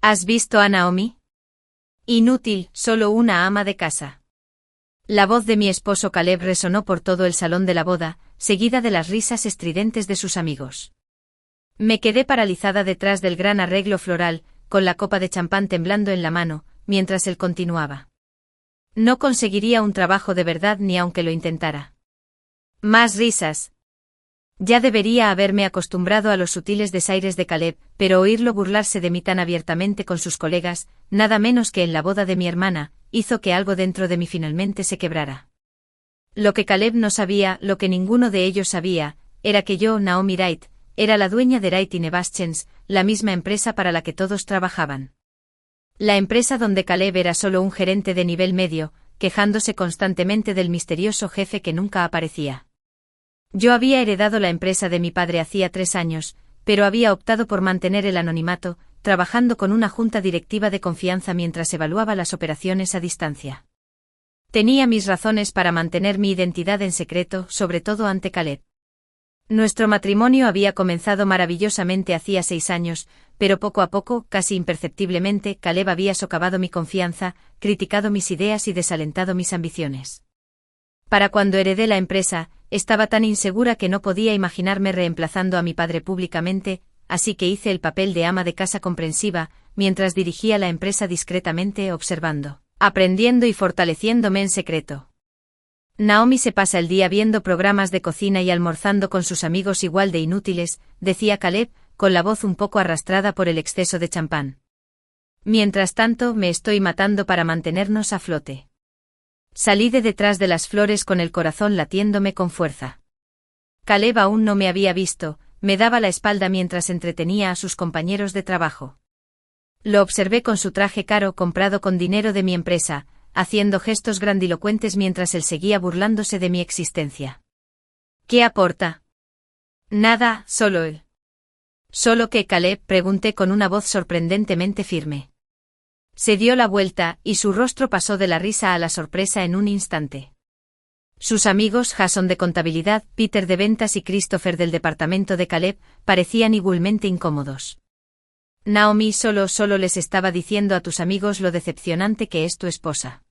¿Has visto a Naomi? Inútil, solo una ama de casa. La voz de mi esposo Caleb resonó por todo el salón de la boda, seguida de las risas estridentes de sus amigos. Me quedé paralizada detrás del gran arreglo floral, con la copa de champán temblando en la mano, mientras él continuaba. No conseguiría un trabajo de verdad ni aunque lo intentara. Más risas. Ya debería haberme acostumbrado a los sutiles desaires de Caleb, pero oírlo burlarse de mí tan abiertamente con sus colegas, nada menos que en la boda de mi hermana, hizo que algo dentro de mí finalmente se quebrara. Lo que Caleb no sabía, lo que ninguno de ellos sabía, era que yo, Naomi Wright, era la dueña de Wright & Nevaschens, la misma empresa para la que todos trabajaban. La empresa donde Caleb era solo un gerente de nivel medio, quejándose constantemente del misterioso jefe que nunca aparecía. Yo había heredado la empresa de mi padre hacía 3 años, pero había optado por mantener el anonimato, trabajando con una junta directiva de confianza mientras evaluaba las operaciones a distancia. Tenía mis razones para mantener mi identidad en secreto, sobre todo ante Caleb. Nuestro matrimonio había comenzado maravillosamente hacía 6 años, pero poco a poco, casi imperceptiblemente, Caleb había socavado mi confianza, criticado mis ideas y desalentado mis ambiciones. Para cuando heredé la empresa, estaba tan insegura que no podía imaginarme reemplazando a mi padre públicamente, así que hice el papel de ama de casa comprensiva, mientras dirigía la empresa discretamente observando, aprendiendo y fortaleciéndome en secreto. Naomi se pasa el día viendo programas de cocina y almorzando con sus amigos igual de inútiles, decía Caleb, con la voz un poco arrastrada por el exceso de champán. Mientras tanto, me estoy matando para mantenernos a flote. Salí de detrás de las flores con el corazón latiéndome con fuerza. Caleb aún no me había visto, me daba la espalda mientras entretenía a sus compañeros de trabajo. Lo observé con su traje caro comprado con dinero de mi empresa, haciendo gestos grandilocuentes mientras él seguía burlándose de mi existencia. ¿Qué aporta? Nada, solo él. ¿Solo qué, Caleb? Pregunté con una voz sorprendentemente firme. Se dio la vuelta, y su rostro pasó de la risa a la sorpresa en un instante. Sus amigos, Jason de contabilidad, Peter de ventas y Christopher del departamento de Caleb, parecían igualmente incómodos. Naomi, solo les estaba diciendo a tus amigos lo decepcionante que es tu esposa.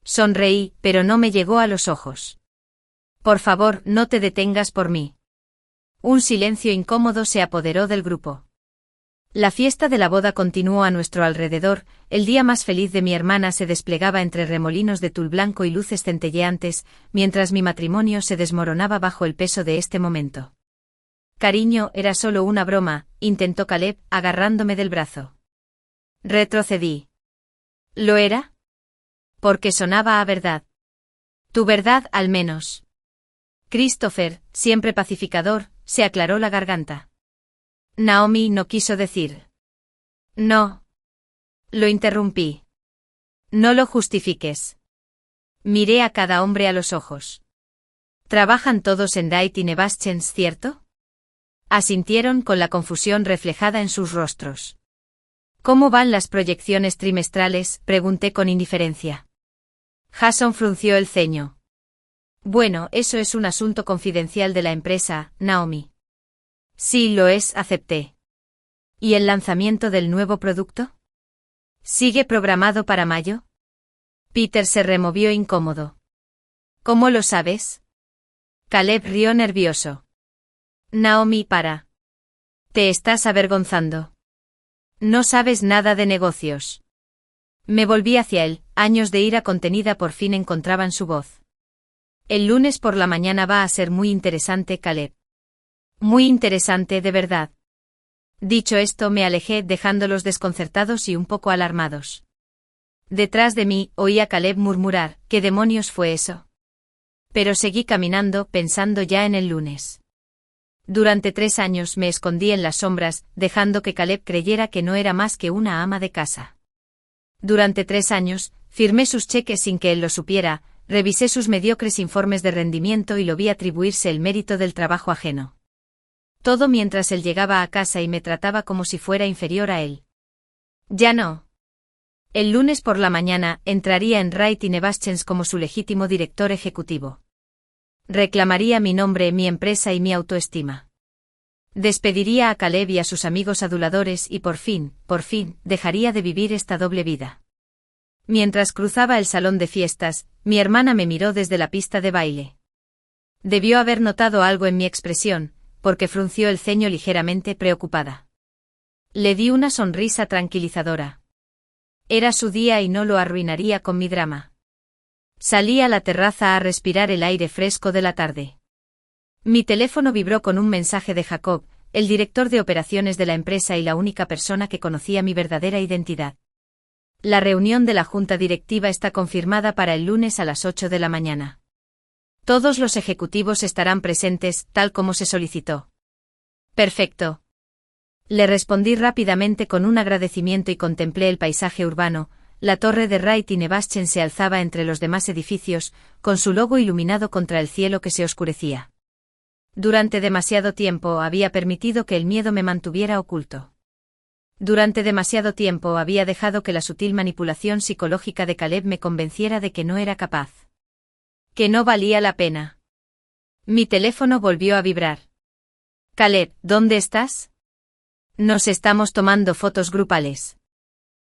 Sonreí, pero no me llegó a los ojos. Por favor, no te detengas por mí. Un silencio incómodo se apoderó del grupo. La fiesta de la boda continuó a nuestro alrededor, el día más feliz de mi hermana se desplegaba entre remolinos de tul blanco y luces centelleantes, mientras mi matrimonio se desmoronaba bajo el peso de este momento. Cariño, era solo una broma, intentó Caleb, agarrándome del brazo. Retrocedí. ¿Lo era? Porque sonaba a verdad. Tu verdad, al menos. Christopher, siempre pacificador, se aclaró la garganta. Naomi no quiso decir. No. Lo interrumpí. No lo justifiques. Miré a cada hombre a los ojos. ¿Trabajan todos en Wright & Nevaschens, cierto? Asintieron con la confusión reflejada en sus rostros. ¿Cómo van las proyecciones trimestrales?, pregunté con indiferencia. Jason frunció el ceño. Bueno, eso es un asunto confidencial de la empresa, Naomi. Sí, lo es, acepté. ¿Y el lanzamiento del nuevo producto? ¿Sigue programado para mayo? Peter se removió incómodo. ¿Cómo lo sabes? Caleb rió nervioso. Naomi, para. Te estás avergonzando. No sabes nada de negocios. Me volví hacia él, años de ira contenida por fin encontraban su voz. El lunes por la mañana va a ser muy interesante, Caleb. Muy interesante, de verdad. Dicho esto, me alejé dejándolos desconcertados y un poco alarmados. Detrás de mí, oí a Caleb murmurar, ¿qué demonios fue eso? Pero seguí caminando, pensando ya en el lunes. Durante 3 años me escondí en las sombras, dejando que Caleb creyera que no era más que una ama de casa. Durante 3 años, firmé sus cheques sin que él lo supiera, revisé sus mediocres informes de rendimiento y lo vi atribuirse el mérito del trabajo ajeno. Todo mientras él llegaba a casa y me trataba como si fuera inferior a él. Ya no. El lunes por la mañana, entraría en Wright & Nevaschens como su legítimo director ejecutivo. Reclamaría mi nombre, mi empresa y mi autoestima. Despediría a Caleb y a sus amigos aduladores y por fin, dejaría de vivir esta doble vida. Mientras cruzaba el salón de fiestas, mi hermana me miró desde la pista de baile. Debió haber notado algo en mi expresión, porque frunció el ceño ligeramente preocupada. Le di una sonrisa tranquilizadora. Era su día y no lo arruinaría con mi drama. Salí a la terraza a respirar el aire fresco de la tarde. Mi teléfono vibró con un mensaje de Jacob, el director de operaciones de la empresa y la única persona que conocía mi verdadera identidad. La reunión de la junta directiva está confirmada para el lunes a las 8 de la mañana. Todos los ejecutivos estarán presentes, tal como se solicitó. Perfecto. Le respondí rápidamente con un agradecimiento y contemplé el paisaje urbano. La torre de Wright y Nevaschen se alzaba entre los demás edificios, con su logo iluminado contra el cielo que se oscurecía. Durante demasiado tiempo había permitido que el miedo me mantuviera oculto. Durante demasiado tiempo había dejado que la sutil manipulación psicológica de Caleb me convenciera de que no era capaz. Que no valía la pena. Mi teléfono volvió a vibrar. Caleb, ¿dónde estás? Nos estamos tomando fotos grupales.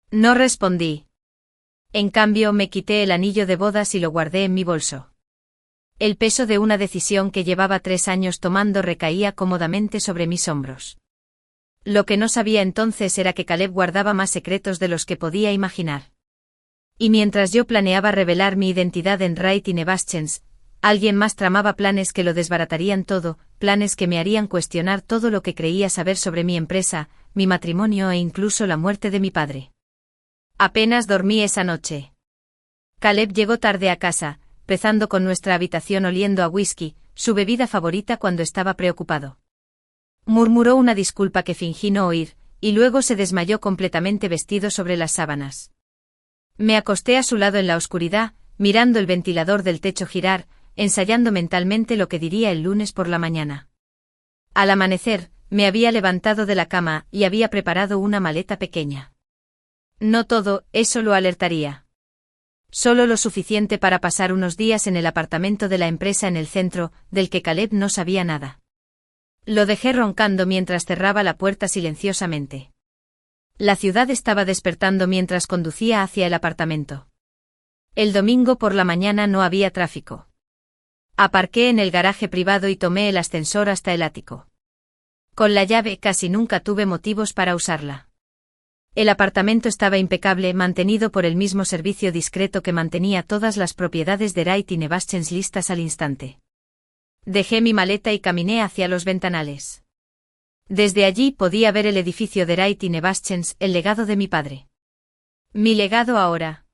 No respondí. En cambio, me quité el anillo de bodas y lo guardé en mi bolso. El peso de una decisión que llevaba 3 años tomando recaía cómodamente sobre mis hombros. Lo que no sabía entonces era que Caleb guardaba más secretos de los que podía imaginar. Y mientras yo planeaba revelar mi identidad en Wright y Nevaschen, alguien más tramaba planes que lo desbaratarían todo, planes que me harían cuestionar todo lo que creía saber sobre mi empresa, mi matrimonio e incluso la muerte de mi padre. Apenas dormí esa noche. Caleb llegó tarde a casa, empezando con nuestra habitación oliendo a whisky, su bebida favorita cuando estaba preocupado. Murmuró una disculpa que fingí no oír, y luego se desmayó completamente vestido sobre las sábanas. Me acosté a su lado en la oscuridad, mirando el ventilador del techo girar, ensayando mentalmente lo que diría el lunes por la mañana. Al amanecer, me había levantado de la cama y había preparado una maleta pequeña. No todo, eso lo alertaría. Solo lo suficiente para pasar unos días en el apartamento de la empresa en el centro, del que Caleb no sabía nada. Lo dejé roncando mientras cerraba la puerta silenciosamente. La ciudad estaba despertando mientras conducía hacia el apartamento. El domingo por la mañana no había tráfico. Aparqué en el garaje privado y tomé el ascensor hasta el ático. Con la llave casi nunca tuve motivos para usarla. El apartamento estaba impecable, mantenido por el mismo servicio discreto que mantenía todas las propiedades de Wright y Nevaschen listas al instante. Dejé mi maleta y caminé hacia los ventanales. Desde allí podía ver el edificio de Wright y Nevaschen, el legado de mi padre. Mi legado ahora.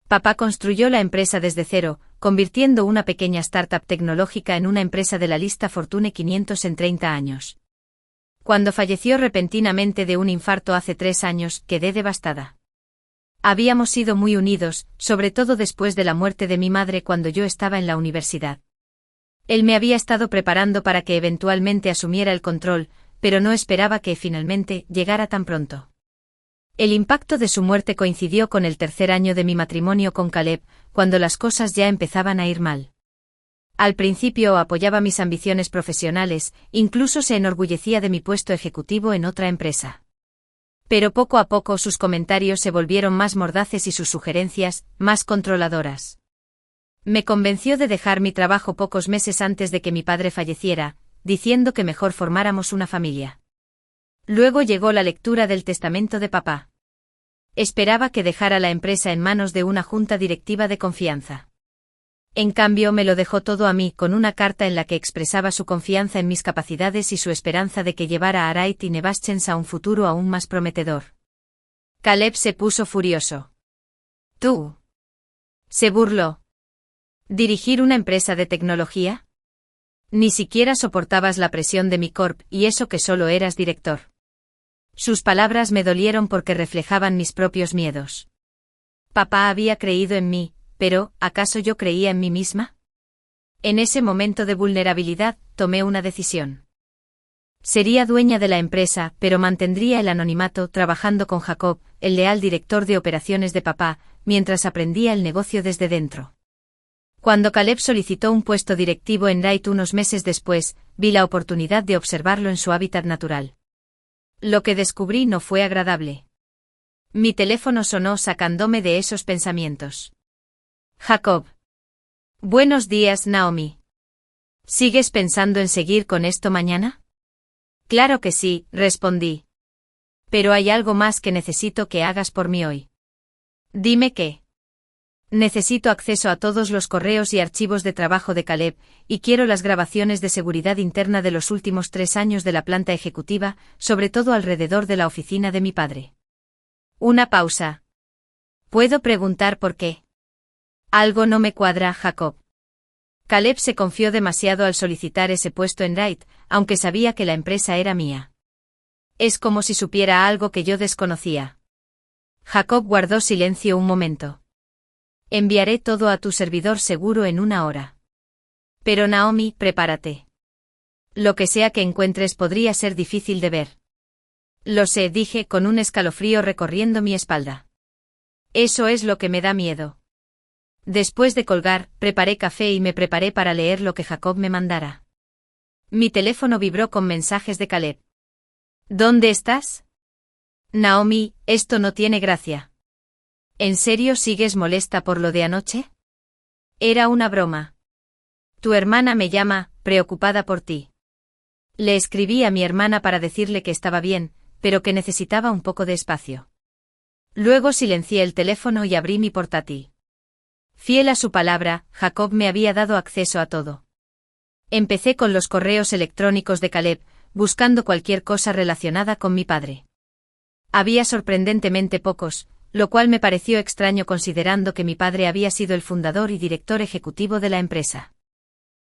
Papá construyó la empresa desde cero, convirtiendo una pequeña startup tecnológica en una empresa de la lista Fortune 500 en 30 años. Cuando falleció repentinamente de un infarto hace 3 años, quedé devastada. Habíamos sido muy unidos, sobre todo después de la muerte de mi madre cuando yo estaba en la universidad. Él me había estado preparando para que eventualmente asumiera el control, pero no esperaba que finalmente llegara tan pronto. El impacto de su muerte coincidió con el 3er año de mi matrimonio con Caleb, cuando las cosas ya empezaban a ir mal. Al principio apoyaba mis ambiciones profesionales, incluso se enorgullecía de mi puesto ejecutivo en otra empresa. Pero poco a poco sus comentarios se volvieron más mordaces y sus sugerencias, más controladoras. Me convenció de dejar mi trabajo pocos meses antes de que mi padre falleciera, diciendo que mejor formáramos una familia. Luego llegó la lectura del testamento de papá. Esperaba que dejara la empresa en manos de una junta directiva de confianza. En cambio me lo dejó todo a mí con una carta en la que expresaba su confianza en mis capacidades y su esperanza de que llevara a Wright y Nevaschen a un futuro aún más prometedor. Caleb se puso furioso. ¿Tú? Se burló. ¿Dirigir una empresa de tecnología? Ni siquiera soportabas la presión de mi corp, y eso que solo eras director. Sus palabras me dolieron porque reflejaban mis propios miedos. Papá había creído en mí, pero, ¿acaso yo creía en mí misma? En ese momento de vulnerabilidad, tomé una decisión. Sería dueña de la empresa, pero mantendría el anonimato trabajando con Jacob, el leal director de operaciones de papá, mientras aprendía el negocio desde dentro. Cuando Caleb solicitó un puesto directivo en Wright unos meses después, vi la oportunidad de observarlo en su hábitat natural. Lo que descubrí no fue agradable. Mi teléfono sonó sacándome de esos pensamientos. Jacob. Buenos días, Naomi. ¿Sigues pensando en seguir con esto mañana? Claro que sí, respondí. Pero hay algo más que necesito que hagas por mí hoy. Dime qué. Necesito acceso a todos los correos y archivos de trabajo de Caleb, y quiero las grabaciones de seguridad interna de los últimos 3 años de la planta ejecutiva, sobre todo alrededor de la oficina de mi padre. Una pausa. ¿Puedo preguntar por qué? Algo no me cuadra, Jacob. Caleb se confió demasiado al solicitar ese puesto en Wright, aunque sabía que la empresa era mía. Es como si supiera algo que yo desconocía. Jacob guardó silencio un momento. Enviaré todo a tu servidor seguro en 1 hora. Pero Naomi, prepárate. Lo que sea que encuentres podría ser difícil de ver. Lo sé, dije con un escalofrío recorriendo mi espalda. Eso es lo que me da miedo. Después de colgar, preparé café y me preparé para leer lo que Jacob me mandara. Mi teléfono vibró con mensajes de Caleb. ¿Dónde estás? Naomi, esto no tiene gracia. ¿En serio sigues molesta por lo de anoche? Era una broma. Tu hermana me llama, preocupada por ti. Le escribí a mi hermana para decirle que estaba bien, pero que necesitaba un poco de espacio. Luego silencié el teléfono y abrí mi portátil. Fiel a su palabra, Jacob me había dado acceso a todo. Empecé con los correos electrónicos de Caleb, buscando cualquier cosa relacionada con mi padre. Había sorprendentemente pocos, lo cual me pareció extraño considerando que mi padre había sido el fundador y director ejecutivo de la empresa.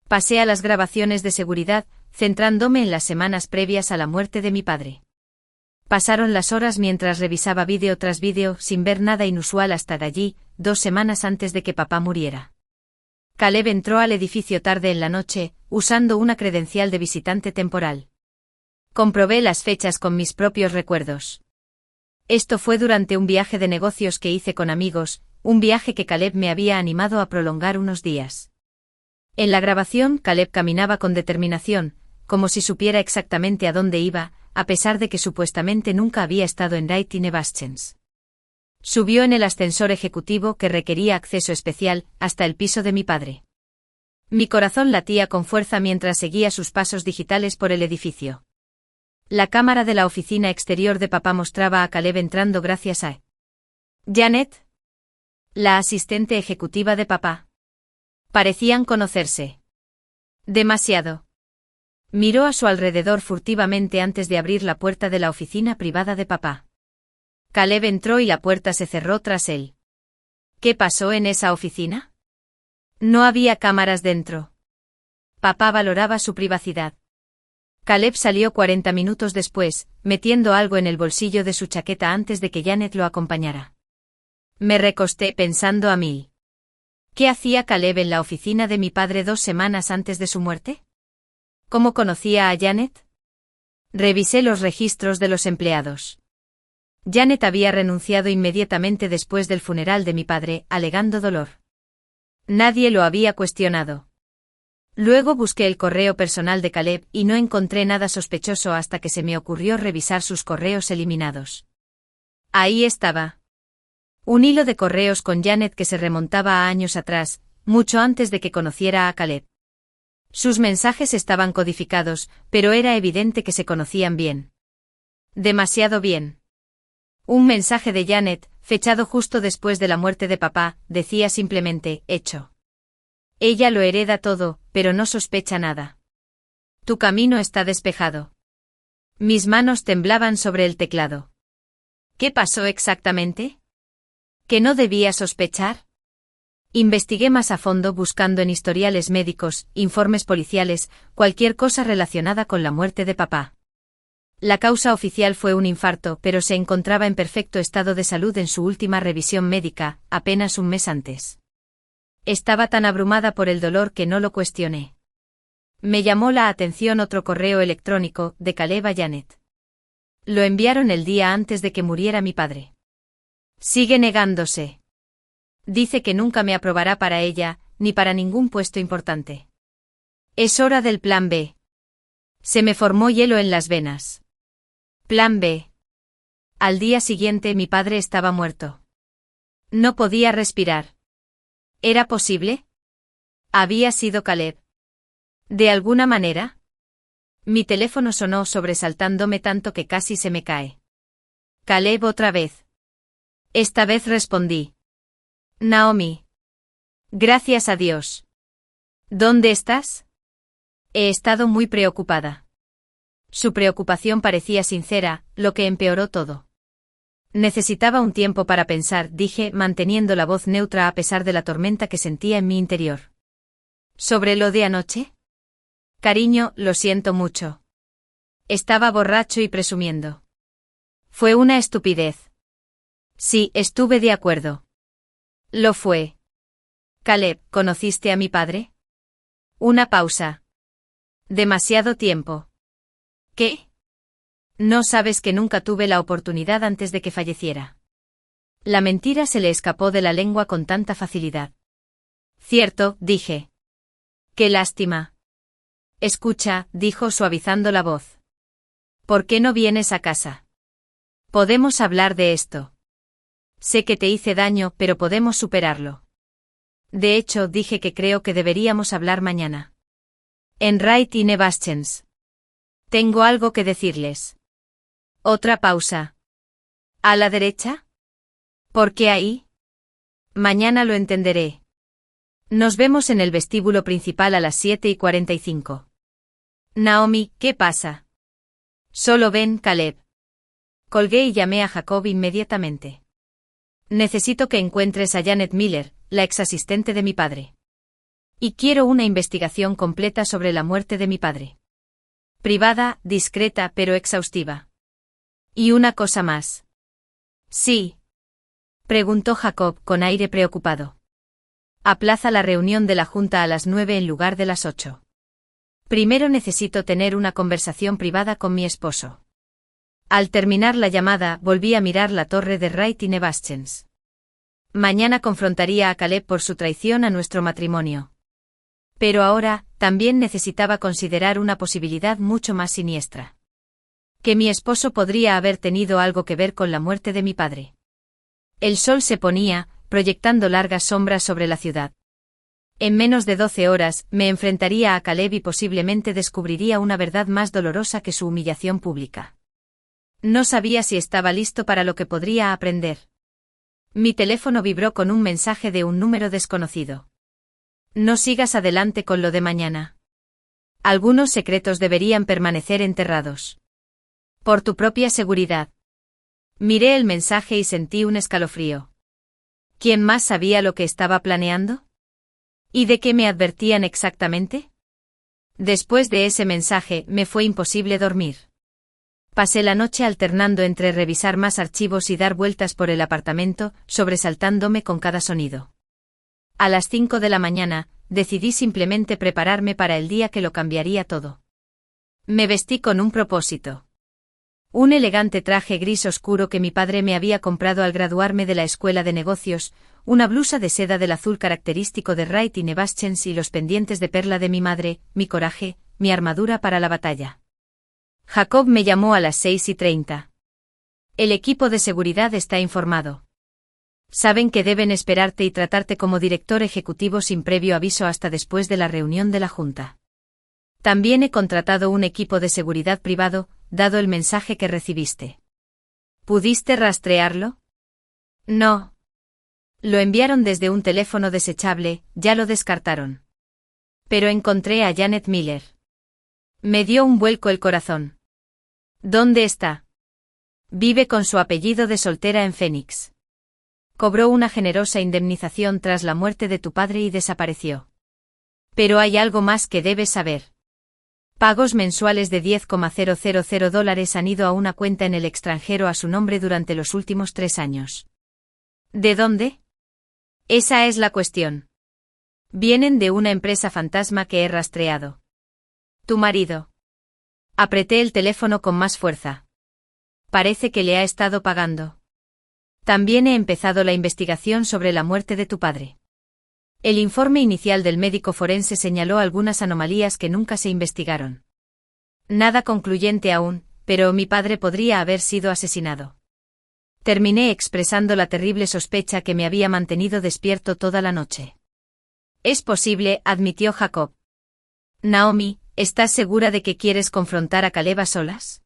Pasé a las grabaciones de seguridad, centrándome en las semanas previas a la muerte de mi padre. Pasaron las horas mientras revisaba vídeo tras vídeo sin ver nada inusual hasta de allí, 2 semanas antes de que papá muriera. Caleb entró al edificio tarde en la noche, usando una credencial de visitante temporal. Comprobé las fechas con mis propios recuerdos. Esto fue durante un viaje de negocios que hice con amigos, un viaje que Caleb me había animado a prolongar unos días. En la grabación, Caleb caminaba con determinación, como si supiera exactamente a dónde iba, a pesar de que supuestamente nunca había estado en Wright y Nevaschens. Subió en el ascensor ejecutivo que requería acceso especial, hasta el piso de mi padre. Mi corazón latía con fuerza mientras seguía sus pasos digitales por el edificio. La cámara de la oficina exterior de papá mostraba a Caleb entrando gracias a Janet, la asistente ejecutiva de papá. Parecían conocerse. Demasiado. Miró a su alrededor furtivamente antes de abrir la puerta de la oficina privada de papá. Caleb entró y la puerta se cerró tras él. ¿Qué pasó en esa oficina? No había cámaras dentro. Papá valoraba su privacidad. Caleb salió 40 minutos después, metiendo algo en el bolsillo de su chaqueta antes de que Janet lo acompañara. Me recosté pensando a mil. ¿Qué hacía Caleb en la oficina de mi padre 2 semanas antes de su muerte? ¿Cómo conocía a Janet? Revisé los registros de los empleados. Janet había renunciado inmediatamente después del funeral de mi padre, alegando dolor. Nadie lo había cuestionado. Luego busqué el correo personal de Caleb y no encontré nada sospechoso hasta que se me ocurrió revisar sus correos eliminados. Ahí estaba. Un hilo de correos con Janet que se remontaba a años atrás, mucho antes de que conociera a Caleb. Sus mensajes estaban codificados, pero era evidente que se conocían bien. Demasiado bien. Un mensaje de Janet, fechado justo después de la muerte de papá, decía simplemente, hecho. Ella lo hereda todo, pero no sospecha nada. Tu camino está despejado. Mis manos temblaban sobre el teclado. ¿Qué pasó exactamente? ¿Que no debía sospechar? Investigué más a fondo buscando en historiales médicos, informes policiales, cualquier cosa relacionada con la muerte de papá. La causa oficial fue un infarto, pero se encontraba en perfecto estado de salud en su última revisión médica, apenas un mes antes. Estaba tan abrumada por el dolor que no lo cuestioné. Me llamó la atención otro correo electrónico, de Caleb a Janet. Lo enviaron el día antes de que muriera mi padre. Sigue negándose. Dice que nunca me aprobará para ella, ni para ningún puesto importante. Es hora del plan B. Se me formó hielo en las venas. Plan B. Al día siguiente mi padre estaba muerto. No podía respirar. ¿Era posible? Había sido Caleb. ¿De alguna manera? Mi teléfono sonó sobresaltándome tanto que casi se me cae. Caleb otra vez. Esta vez respondí. Naomi. Gracias a Dios. ¿Dónde estás? He estado muy preocupada. Su preocupación parecía sincera, lo que empeoró todo. Necesitaba un tiempo para pensar, dije, manteniendo la voz neutra a pesar de la tormenta que sentía en mi interior. ¿Sobre lo de anoche? Cariño, lo siento mucho. Estaba borracho y presumiendo. Fue una estupidez. Sí, estuve de acuerdo. Lo fue. Caleb, ¿conociste a mi padre? Una pausa. Demasiado tiempo. ¿Qué? No sabes que nunca tuve la oportunidad antes de que falleciera. La mentira se le escapó de la lengua con tanta facilidad. Cierto, dije. Qué lástima. Escucha, dijo suavizando la voz. ¿Por qué no vienes a casa? Podemos hablar de esto. Sé que te hice daño, pero podemos superarlo. De hecho, dije que creo que deberíamos hablar mañana. En Wright y Nevaschens. Tengo algo que decirles. Otra pausa. ¿A la derecha? ¿Por qué ahí? Mañana lo entenderé. Nos vemos en el vestíbulo principal a las 7:45. Naomi, ¿qué pasa? Solo ven, Caleb. Colgué y llamé a Jacob inmediatamente. Necesito que encuentres a Janet Miller, la exasistente de mi padre. Y quiero una investigación completa sobre la muerte de mi padre. Privada, discreta pero exhaustiva. Y una cosa más. Sí. Preguntó Jacob con aire preocupado. Aplaza la reunión de la junta a las 9 en lugar de las 8. Primero necesito tener una conversación privada con mi esposo. Al terminar la llamada, volví a mirar la torre de Wright y Nevaschens. Mañana confrontaría a Caleb por su traición a nuestro matrimonio. Pero ahora, también necesitaba considerar una posibilidad mucho más siniestra. Que mi esposo podría haber tenido algo que ver con la muerte de mi padre. El sol se ponía, proyectando largas sombras sobre la ciudad. En menos de 12 horas, me enfrentaría a Caleb y posiblemente descubriría una verdad más dolorosa que su humillación pública. No sabía si estaba listo para lo que podría aprender. Mi teléfono vibró con un mensaje de un número desconocido. No sigas adelante con lo de mañana. Algunos secretos deberían permanecer enterrados. Por tu propia seguridad. Miré el mensaje y sentí un escalofrío. ¿Quién más sabía lo que estaba planeando? ¿Y de qué me advertían exactamente? Después de ese mensaje, me fue imposible dormir. Pasé la noche alternando entre revisar más archivos y dar vueltas por el apartamento, sobresaltándome con cada sonido. A las 5 de la mañana, decidí simplemente prepararme para el día que lo cambiaría todo. Me vestí con un propósito. Un elegante traje gris oscuro que mi padre me había comprado al graduarme de la escuela de negocios, una blusa de seda del azul característico de Wright y Nevaschens y los pendientes de perla de mi madre, mi coraje, mi armadura para la batalla. Jacob me llamó a las 6:30. El equipo de seguridad está informado. Saben que deben esperarte y tratarte como director ejecutivo sin previo aviso hasta después de la reunión de la junta. También he contratado un equipo de seguridad privado, dado el mensaje que recibiste. ¿Pudiste rastrearlo? No. Lo enviaron desde un teléfono desechable, ya lo descartaron. Pero encontré a Janet Miller. Me dio un vuelco el corazón. ¿Dónde está? Vive con su apellido de soltera en Phoenix. Cobró una generosa indemnización tras la muerte de tu padre y desapareció. Pero hay algo más que debes saber. Pagos mensuales de $10,000 han ido a una cuenta en el extranjero a su nombre durante los últimos 3 años. ¿De dónde? Esa es la cuestión. Vienen de una empresa fantasma que he rastreado. Tu marido. Apreté el teléfono con más fuerza. Parece que le ha estado pagando. También he empezado la investigación sobre la muerte de tu padre. El informe inicial del médico forense señaló algunas anomalías que nunca se investigaron. Nada concluyente aún, pero mi padre podría haber sido asesinado. Terminé expresando la terrible sospecha que me había mantenido despierto toda la noche. Es posible, admitió Jacob. Naomi, ¿estás segura de que quieres confrontar a Caleb a solas?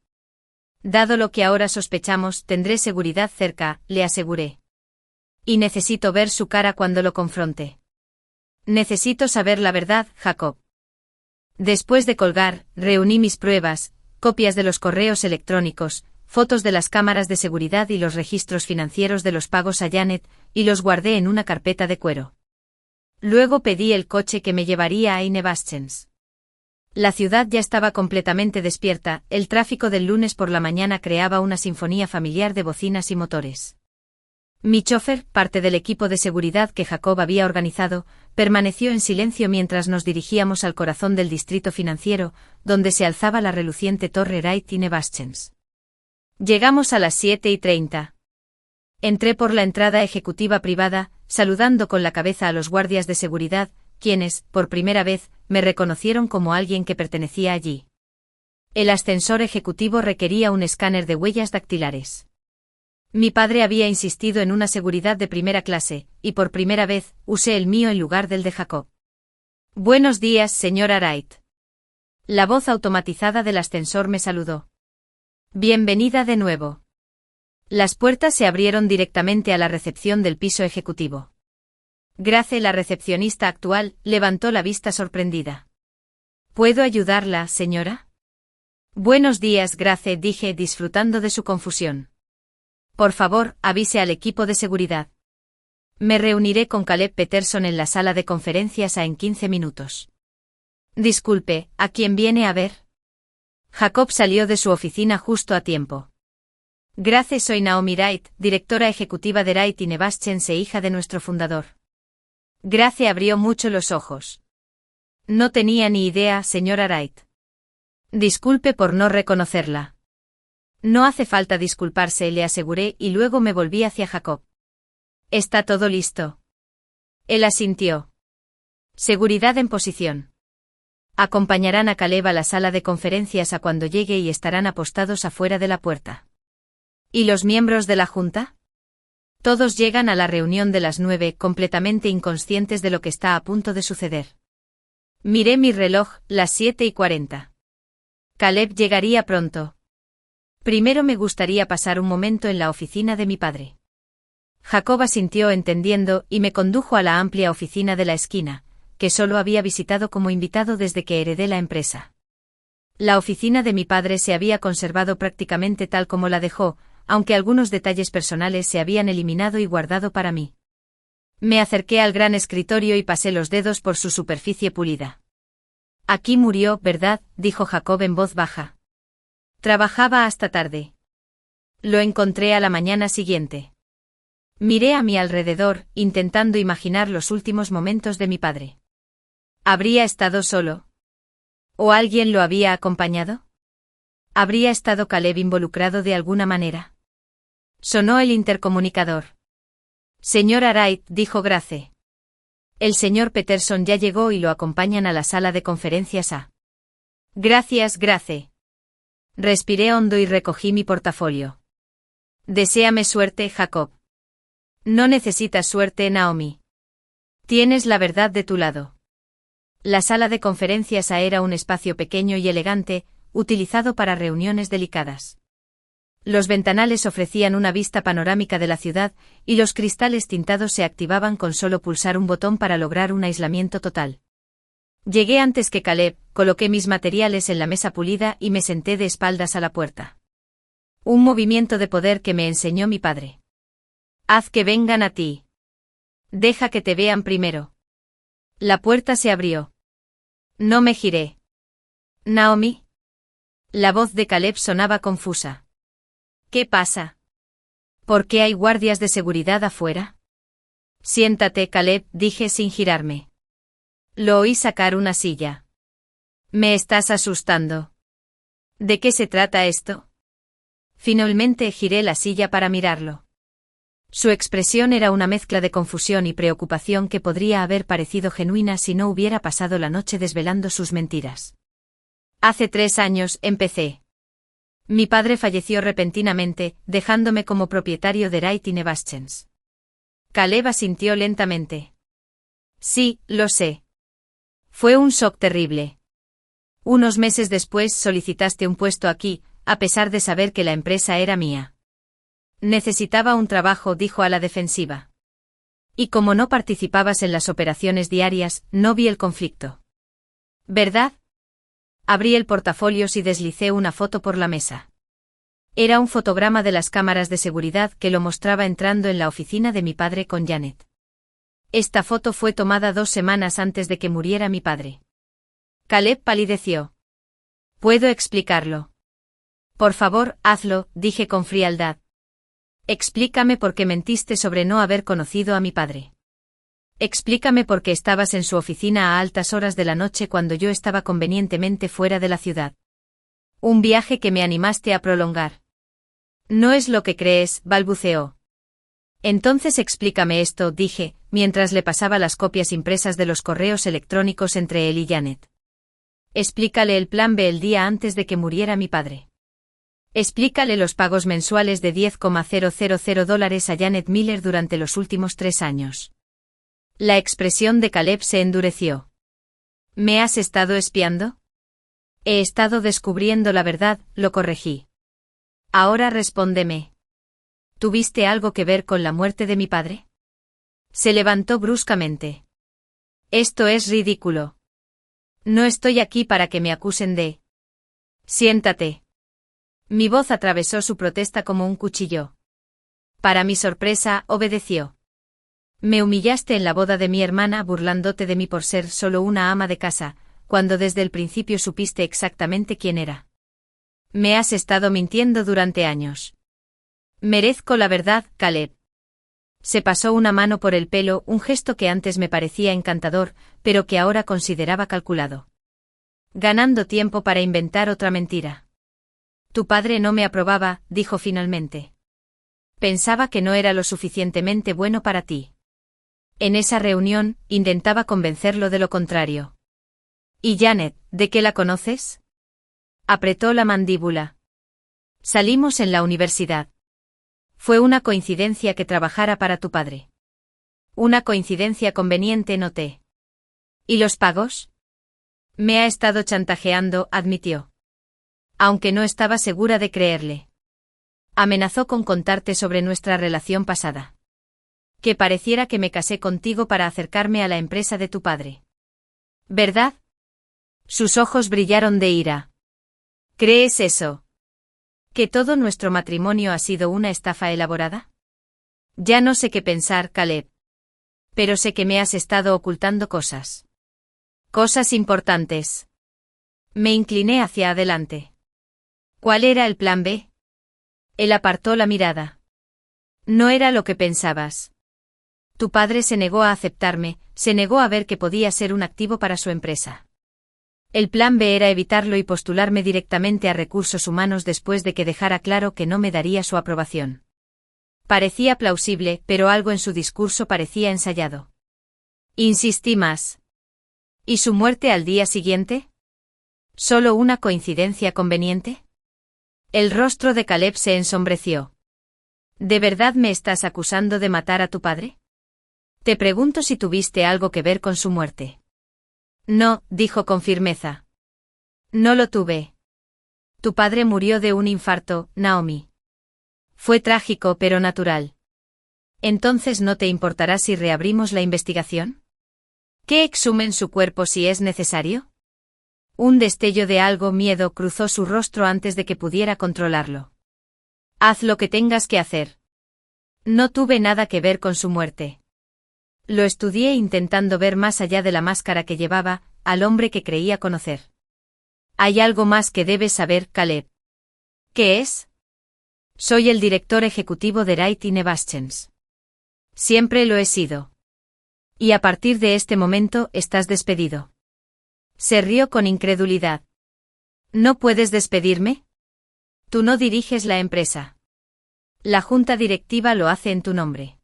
Dado lo que ahora sospechamos, tendré seguridad cerca, le aseguré. Y necesito ver su cara cuando lo confronte. Necesito saber la verdad, Jacob. Después de colgar, reuní mis pruebas, copias de los correos electrónicos, fotos de las cámaras de seguridad y los registros financieros de los pagos a Janet, y los guardé en una carpeta de cuero. Luego pedí el coche que me llevaría a Inebastens. La ciudad ya estaba completamente despierta, el tráfico del lunes por la mañana creaba una sinfonía familiar de bocinas y motores. Mi chofer, parte del equipo de seguridad que Jacob había organizado, permaneció en silencio mientras nos dirigíamos al corazón del distrito financiero, donde se alzaba la reluciente torre Wright Inebastens. Llegamos a las 7:30. Entré por la entrada ejecutiva privada, saludando con la cabeza a los guardias de seguridad, quienes, por primera vez, me reconocieron como alguien que pertenecía allí. El ascensor ejecutivo requería un escáner de huellas dactilares. Mi padre había insistido en una seguridad de primera clase, y por primera vez, usé el mío en lugar del de Jacob. Buenos días, señora Wright. La voz automatizada del ascensor me saludó. Bienvenida de nuevo. Las puertas se abrieron directamente a la recepción del piso ejecutivo. Grace, la recepcionista actual, levantó la vista sorprendida. ¿Puedo ayudarla, señora? Buenos días, Grace, dije, disfrutando de su confusión. Por favor, avise al equipo de seguridad. Me reuniré con Caleb Peterson en la sala de conferencias en 15 minutos. Disculpe, ¿a quién viene a ver? Jacob salió de su oficina justo a tiempo. Grace, soy Naomi Wright, directora ejecutiva de Wright Inebastens e hija de nuestro fundador. Grace abrió mucho los ojos. No tenía ni idea, señora Wright. Disculpe por no reconocerla. No hace falta disculparse, le aseguré y luego me volví hacia Jacob. ¿Está todo listo? Él asintió. Seguridad en posición. Acompañarán a Caleb a la sala de conferencias a cuando llegue y estarán apostados afuera de la puerta. ¿Y los miembros de la Junta? Todos llegan a la reunión de las 9 completamente inconscientes de lo que está a punto de suceder. Miré mi reloj, las 7:40. Caleb llegaría pronto. Primero me gustaría pasar un momento en la oficina de mi padre. Jacob asintió entendiendo y me condujo a la amplia oficina de la esquina, que solo había visitado como invitado desde que heredé la empresa. La oficina de mi padre se había conservado prácticamente tal como la dejó, aunque algunos detalles personales se habían eliminado y guardado para mí. Me acerqué al gran escritorio y pasé los dedos por su superficie pulida. Aquí murió, ¿verdad?, dijo Jacob en voz baja. Trabajaba hasta tarde. Lo encontré a la mañana siguiente. Miré a mi alrededor, intentando imaginar los últimos momentos de mi padre. ¿Habría estado solo? ¿O alguien lo había acompañado? ¿Habría estado Caleb involucrado de alguna manera? Sonó el intercomunicador. Señora Wright, dijo Grace. El señor Peterson ya llegó y lo acompañan a la sala de conferencias A. Gracias, Grace. Respiré hondo y recogí mi portafolio. Deséame suerte, Jacob. No necesitas suerte, Naomi. Tienes la verdad de tu lado. La sala de conferencias A era un espacio pequeño y elegante, utilizado para reuniones delicadas. Los ventanales ofrecían una vista panorámica de la ciudad, y los cristales tintados se activaban con solo pulsar un botón para lograr un aislamiento total. Llegué antes que Caleb, coloqué mis materiales en la mesa pulida y me senté de espaldas a la puerta. Un movimiento de poder que me enseñó mi padre. Haz que vengan a ti. Deja que te vean primero. La puerta se abrió. No me giré. Naomi. La voz de Caleb sonaba confusa. ¿Qué pasa? ¿Por qué hay guardias de seguridad afuera? Siéntate, Caleb, dije sin girarme. Lo oí sacar una silla. Me estás asustando. ¿De qué se trata esto? Finalmente giré la silla para mirarlo. Su expresión era una mezcla de confusión y preocupación que podría haber parecido genuina si no hubiera pasado la noche desvelando sus mentiras. Hace 3 años empecé. Mi padre falleció repentinamente, dejándome como propietario de Wright Innovations. Caleb asintió lentamente. Sí, lo sé. Fue un shock terrible. Unos meses después solicitaste un puesto aquí, a pesar de saber que la empresa era mía. Necesitaba un trabajo, dijo a la defensiva. Y como no participabas en las operaciones diarias, no vi el conflicto. ¿Verdad? Abrí el portafolio y deslicé una foto por la mesa. Era un fotograma de las cámaras de seguridad que lo mostraba entrando en la oficina de mi padre con Janet. Esta foto fue tomada 2 semanas antes de que muriera mi padre. Caleb palideció. ¿Puedo explicarlo? Por favor, hazlo, dije con frialdad. Explícame por qué mentiste sobre no haber conocido a mi padre. Explícame por qué estabas en su oficina a altas horas de la noche cuando yo estaba convenientemente fuera de la ciudad. Un viaje que me animaste a prolongar. No es lo que crees, balbuceó. Entonces explícame esto, dije, mientras le pasaba las copias impresas de los correos electrónicos entre él y Janet. Explícale el plan B el día antes de que muriera mi padre. Explícale los pagos mensuales de $10,000 a Janet Miller durante los últimos 3 años. La expresión de Caleb se endureció. ¿Me has estado espiando? He estado descubriendo la verdad, lo corregí. Ahora respóndeme. ¿Tuviste algo que ver con la muerte de mi padre? Se levantó bruscamente. Esto es ridículo. No estoy aquí para que me acusen de... Siéntate. Mi voz atravesó su protesta como un cuchillo. Para mi sorpresa, obedeció. Me humillaste en la boda de mi hermana burlándote de mí por ser solo una ama de casa, cuando desde el principio supiste exactamente quién era. Me has estado mintiendo durante años. Merezco la verdad, Caleb. Se pasó una mano por el pelo, un gesto que antes me parecía encantador, pero que ahora consideraba calculado. Ganando tiempo para inventar otra mentira. Tu padre no me aprobaba, dijo finalmente. Pensaba que no era lo suficientemente bueno para ti. En esa reunión, intentaba convencerlo de lo contrario. ¿Y Janet, de qué la conoces? Apretó la mandíbula. Salimos en la universidad. Fue una coincidencia que trabajara para tu padre. Una coincidencia conveniente, noté. ¿Y los pagos? Me ha estado chantajeando, admitió. Aunque no estaba segura de creerle. Amenazó con contarte sobre nuestra relación pasada. Que pareciera que me casé contigo para acercarme a la empresa de tu padre. ¿Verdad? Sus ojos brillaron de ira. ¿Crees eso? ¿Que todo nuestro matrimonio ha sido una estafa elaborada? Ya no sé qué pensar, Caleb. Pero sé que me has estado ocultando cosas. Cosas importantes. Me incliné hacia adelante. ¿Cuál era el plan B? Él apartó la mirada. No era lo que pensabas. Tu padre se negó a aceptarme, se negó a ver que podía ser un activo para su empresa. El plan B era evitarlo y postularme directamente a recursos humanos después de que dejara claro que no me daría su aprobación. Parecía plausible, pero algo en su discurso parecía ensayado. Insistí más. ¿Y su muerte al día siguiente? ¿Solo una coincidencia conveniente? El rostro de Caleb se ensombreció. ¿De verdad me estás acusando de matar a tu padre? Te pregunto si tuviste algo que ver con su muerte. No, dijo con firmeza. No lo tuve. Tu padre murió de un infarto, Naomi. Fue trágico pero natural. ¿Entonces no te importará si reabrimos la investigación? ¿Que exhumen su cuerpo si es necesario? Un destello de algo miedo cruzó su rostro antes de que pudiera controlarlo. Haz lo que tengas que hacer. No tuve nada que ver con su muerte. Lo estudié intentando ver más allá de la máscara que llevaba, al hombre que creía conocer. Hay algo más que debes saber, Caleb. ¿Qué es? Soy el director ejecutivo de Wright Innovations. Siempre lo he sido. Y a partir de este momento estás despedido. Se rió con incredulidad. ¿No puedes despedirme? Tú no diriges la empresa. La junta directiva lo hace en tu nombre.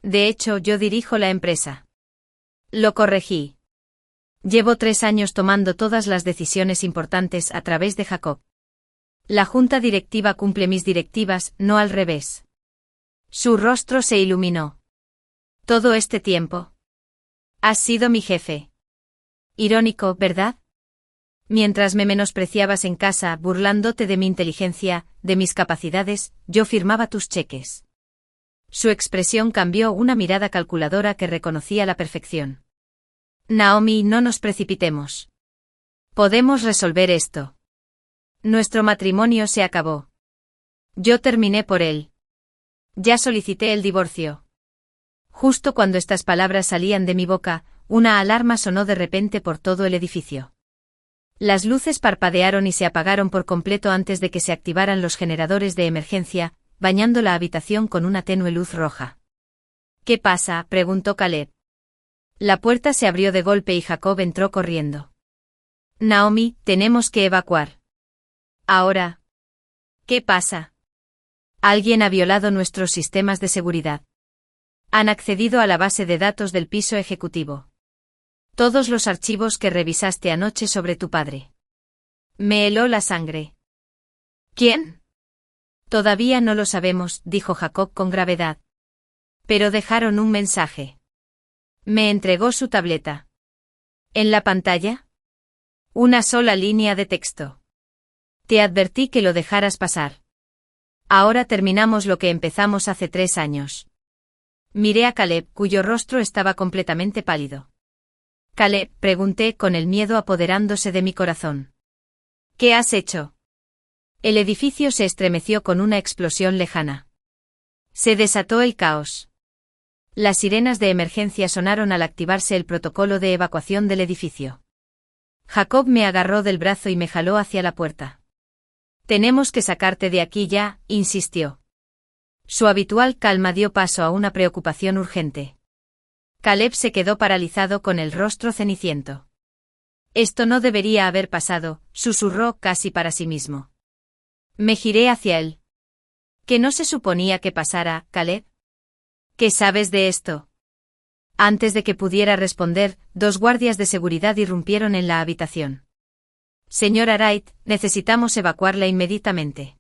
De hecho, yo dirijo la empresa. Lo corregí. Llevo 3 años tomando todas las decisiones importantes a través de Jacob. La junta directiva cumple mis directivas, no al revés. Su rostro se iluminó. Todo este tiempo. Has sido mi jefe. Irónico, ¿verdad? Mientras me menospreciabas en casa, burlándote de mi inteligencia, de mis capacidades, yo firmaba tus cheques. Su expresión cambió, una mirada calculadora que reconocía la perfección. Naomi, no nos precipitemos. Podemos resolver esto. Nuestro matrimonio se acabó. Yo terminé por él. Ya solicité el divorcio. Justo cuando estas palabras salían de mi boca, una alarma sonó de repente por todo el edificio. Las luces parpadearon y se apagaron por completo antes de que se activaran los generadores de emergencia, bañando la habitación con una tenue luz roja. ¿Qué pasa?, preguntó Caleb. La puerta se abrió de golpe y Jacob entró corriendo. Naomi, tenemos que evacuar. Ahora. ¿Qué pasa? Alguien ha violado nuestros sistemas de seguridad. Han accedido a la base de datos del piso ejecutivo. Todos los archivos que revisaste anoche sobre tu padre. Me heló la sangre. ¿Quién? Todavía no lo sabemos, dijo Jacob con gravedad. Pero dejaron un mensaje. Me entregó su tableta. ¿En la pantalla? Una sola línea de texto. Te advertí que lo dejaras pasar. Ahora terminamos lo que empezamos hace 3 años. Miré a Caleb, cuyo rostro estaba completamente pálido. Caleb, pregunté con el miedo apoderándose de mi corazón. ¿Qué has hecho? El edificio se estremeció con una explosión lejana. Se desató el caos. Las sirenas de emergencia sonaron al activarse el protocolo de evacuación del edificio. Jacob me agarró del brazo y me jaló hacia la puerta. Tenemos que sacarte de aquí ya, insistió. Su habitual calma dio paso a una preocupación urgente. Caleb se quedó paralizado con el rostro ceniciento. Esto no debería haber pasado, susurró casi para sí mismo. Me giré hacia él. ¿Qué no se suponía que pasara, Caleb? ¿Qué sabes de esto? Antes de que pudiera responder, 2 guardias de seguridad irrumpieron en la habitación. Señora Wright, necesitamos evacuarla inmediatamente.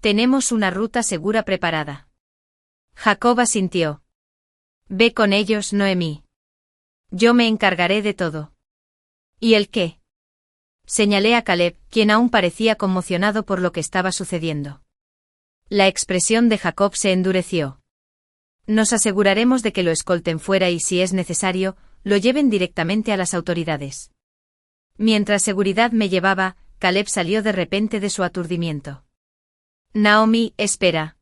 Tenemos una ruta segura preparada. Jacob asintió. Ve con ellos, Noemí. Yo me encargaré de todo. ¿Y el qué? Señalé a Caleb, quien aún parecía conmocionado por lo que estaba sucediendo. La expresión de Jacob se endureció. Nos aseguraremos de que lo escolten fuera y, si es necesario, lo lleven directamente a las autoridades. Mientras seguridad me llevaba, Caleb salió de repente de su aturdimiento. Naomi, espera.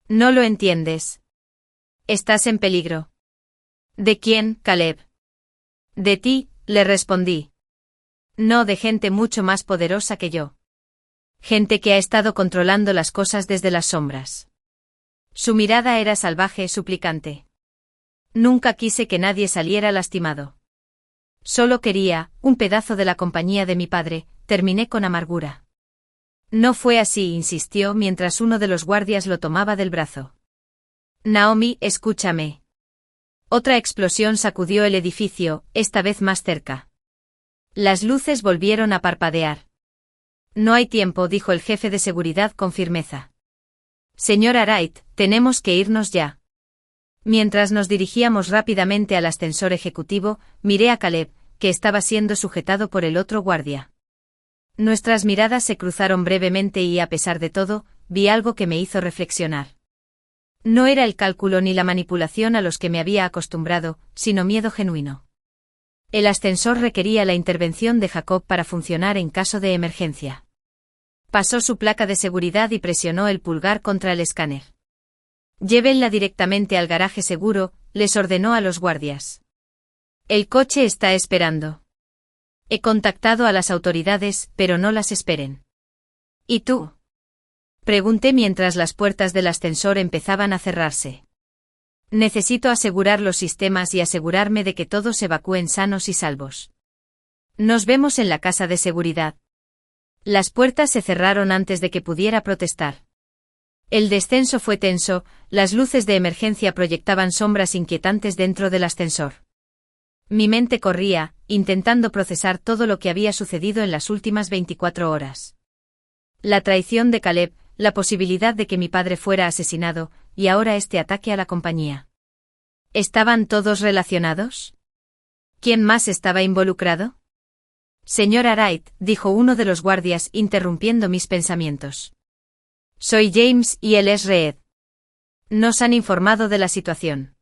No lo entiendes. Estás en peligro. ¿De quién, Caleb? De ti, le respondí. No, de gente mucho más poderosa que yo. Gente que ha estado controlando las cosas desde las sombras. Su mirada era salvaje y suplicante. Nunca quise que nadie saliera lastimado. Solo quería, un pedazo de la compañía de mi padre, terminé con amargura. No fue así, insistió mientras uno de los guardias lo tomaba del brazo. Naomi, escúchame. Otra explosión sacudió el edificio, esta vez más cerca. Las luces volvieron a parpadear. No hay tiempo, dijo el jefe de seguridad con firmeza. Señora Wright, tenemos que irnos ya. Mientras nos dirigíamos rápidamente al ascensor ejecutivo, miré a Caleb, que estaba siendo sujetado por el otro guardia. Nuestras miradas se cruzaron brevemente y, a pesar de todo, vi algo que me hizo reflexionar. No era el cálculo ni la manipulación a los que me había acostumbrado, sino miedo genuino. El ascensor requería la intervención de Jacob para funcionar en caso de emergencia. Pasó su placa de seguridad y presionó el pulgar contra el escáner. Llévenla directamente al garaje seguro, les ordenó a los guardias. El coche está esperando. He contactado a las autoridades, pero no las esperen. ¿Y tú? Pregunté mientras las puertas del ascensor empezaban a cerrarse. Necesito asegurar los sistemas y asegurarme de que todos evacúen sanos y salvos. Nos vemos en la casa de seguridad. Las puertas se cerraron antes de que pudiera protestar. El descenso fue tenso, las luces de emergencia proyectaban sombras inquietantes dentro del ascensor. Mi mente corría, intentando procesar todo lo que había sucedido en las últimas 24 horas. La traición de Caleb, la posibilidad de que mi padre fuera asesinado, y ahora este ataque a la compañía. ¿Estaban todos relacionados? ¿Quién más estaba involucrado? Señora Wright, dijo uno de los guardias interrumpiendo mis pensamientos. Soy James y él es Reed. Nos han informado de la situación.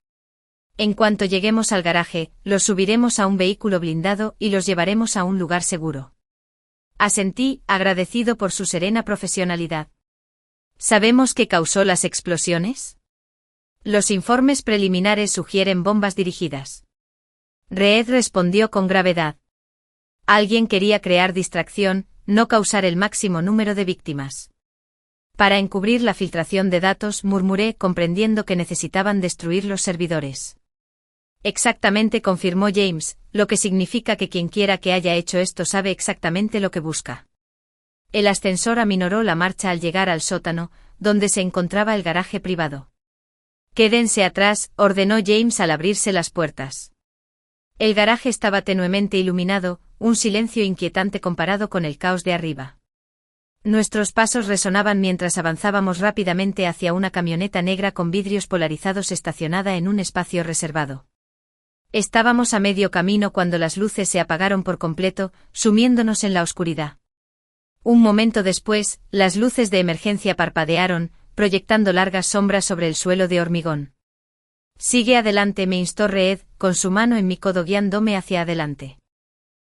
En cuanto lleguemos al garaje, los subiremos a un vehículo blindado y los llevaremos a un lugar seguro. Asentí, agradecido por su serena profesionalidad. ¿Sabemos qué causó las explosiones? Los informes preliminares sugieren bombas dirigidas. Reed respondió con gravedad. Alguien quería crear distracción, no causar el máximo número de víctimas. Para encubrir la filtración de datos, murmuré, comprendiendo que necesitaban destruir los servidores. Exactamente, confirmó James, lo que significa que quien quiera que haya hecho esto sabe exactamente lo que busca. El ascensor aminoró la marcha al llegar al sótano, donde se encontraba el garaje privado. Quédense atrás, ordenó James al abrirse las puertas. El garaje estaba tenuemente iluminado, un silencio inquietante comparado con el caos de arriba. Nuestros pasos resonaban mientras avanzábamos rápidamente hacia una camioneta negra con vidrios polarizados estacionada en un espacio reservado. Estábamos a medio camino cuando las luces se apagaron por completo, sumiéndonos en la oscuridad. Un momento después, las luces de emergencia parpadearon, proyectando largas sombras sobre el suelo de hormigón. Sigue adelante, me instó Reed, con su mano en mi codo guiándome hacia adelante.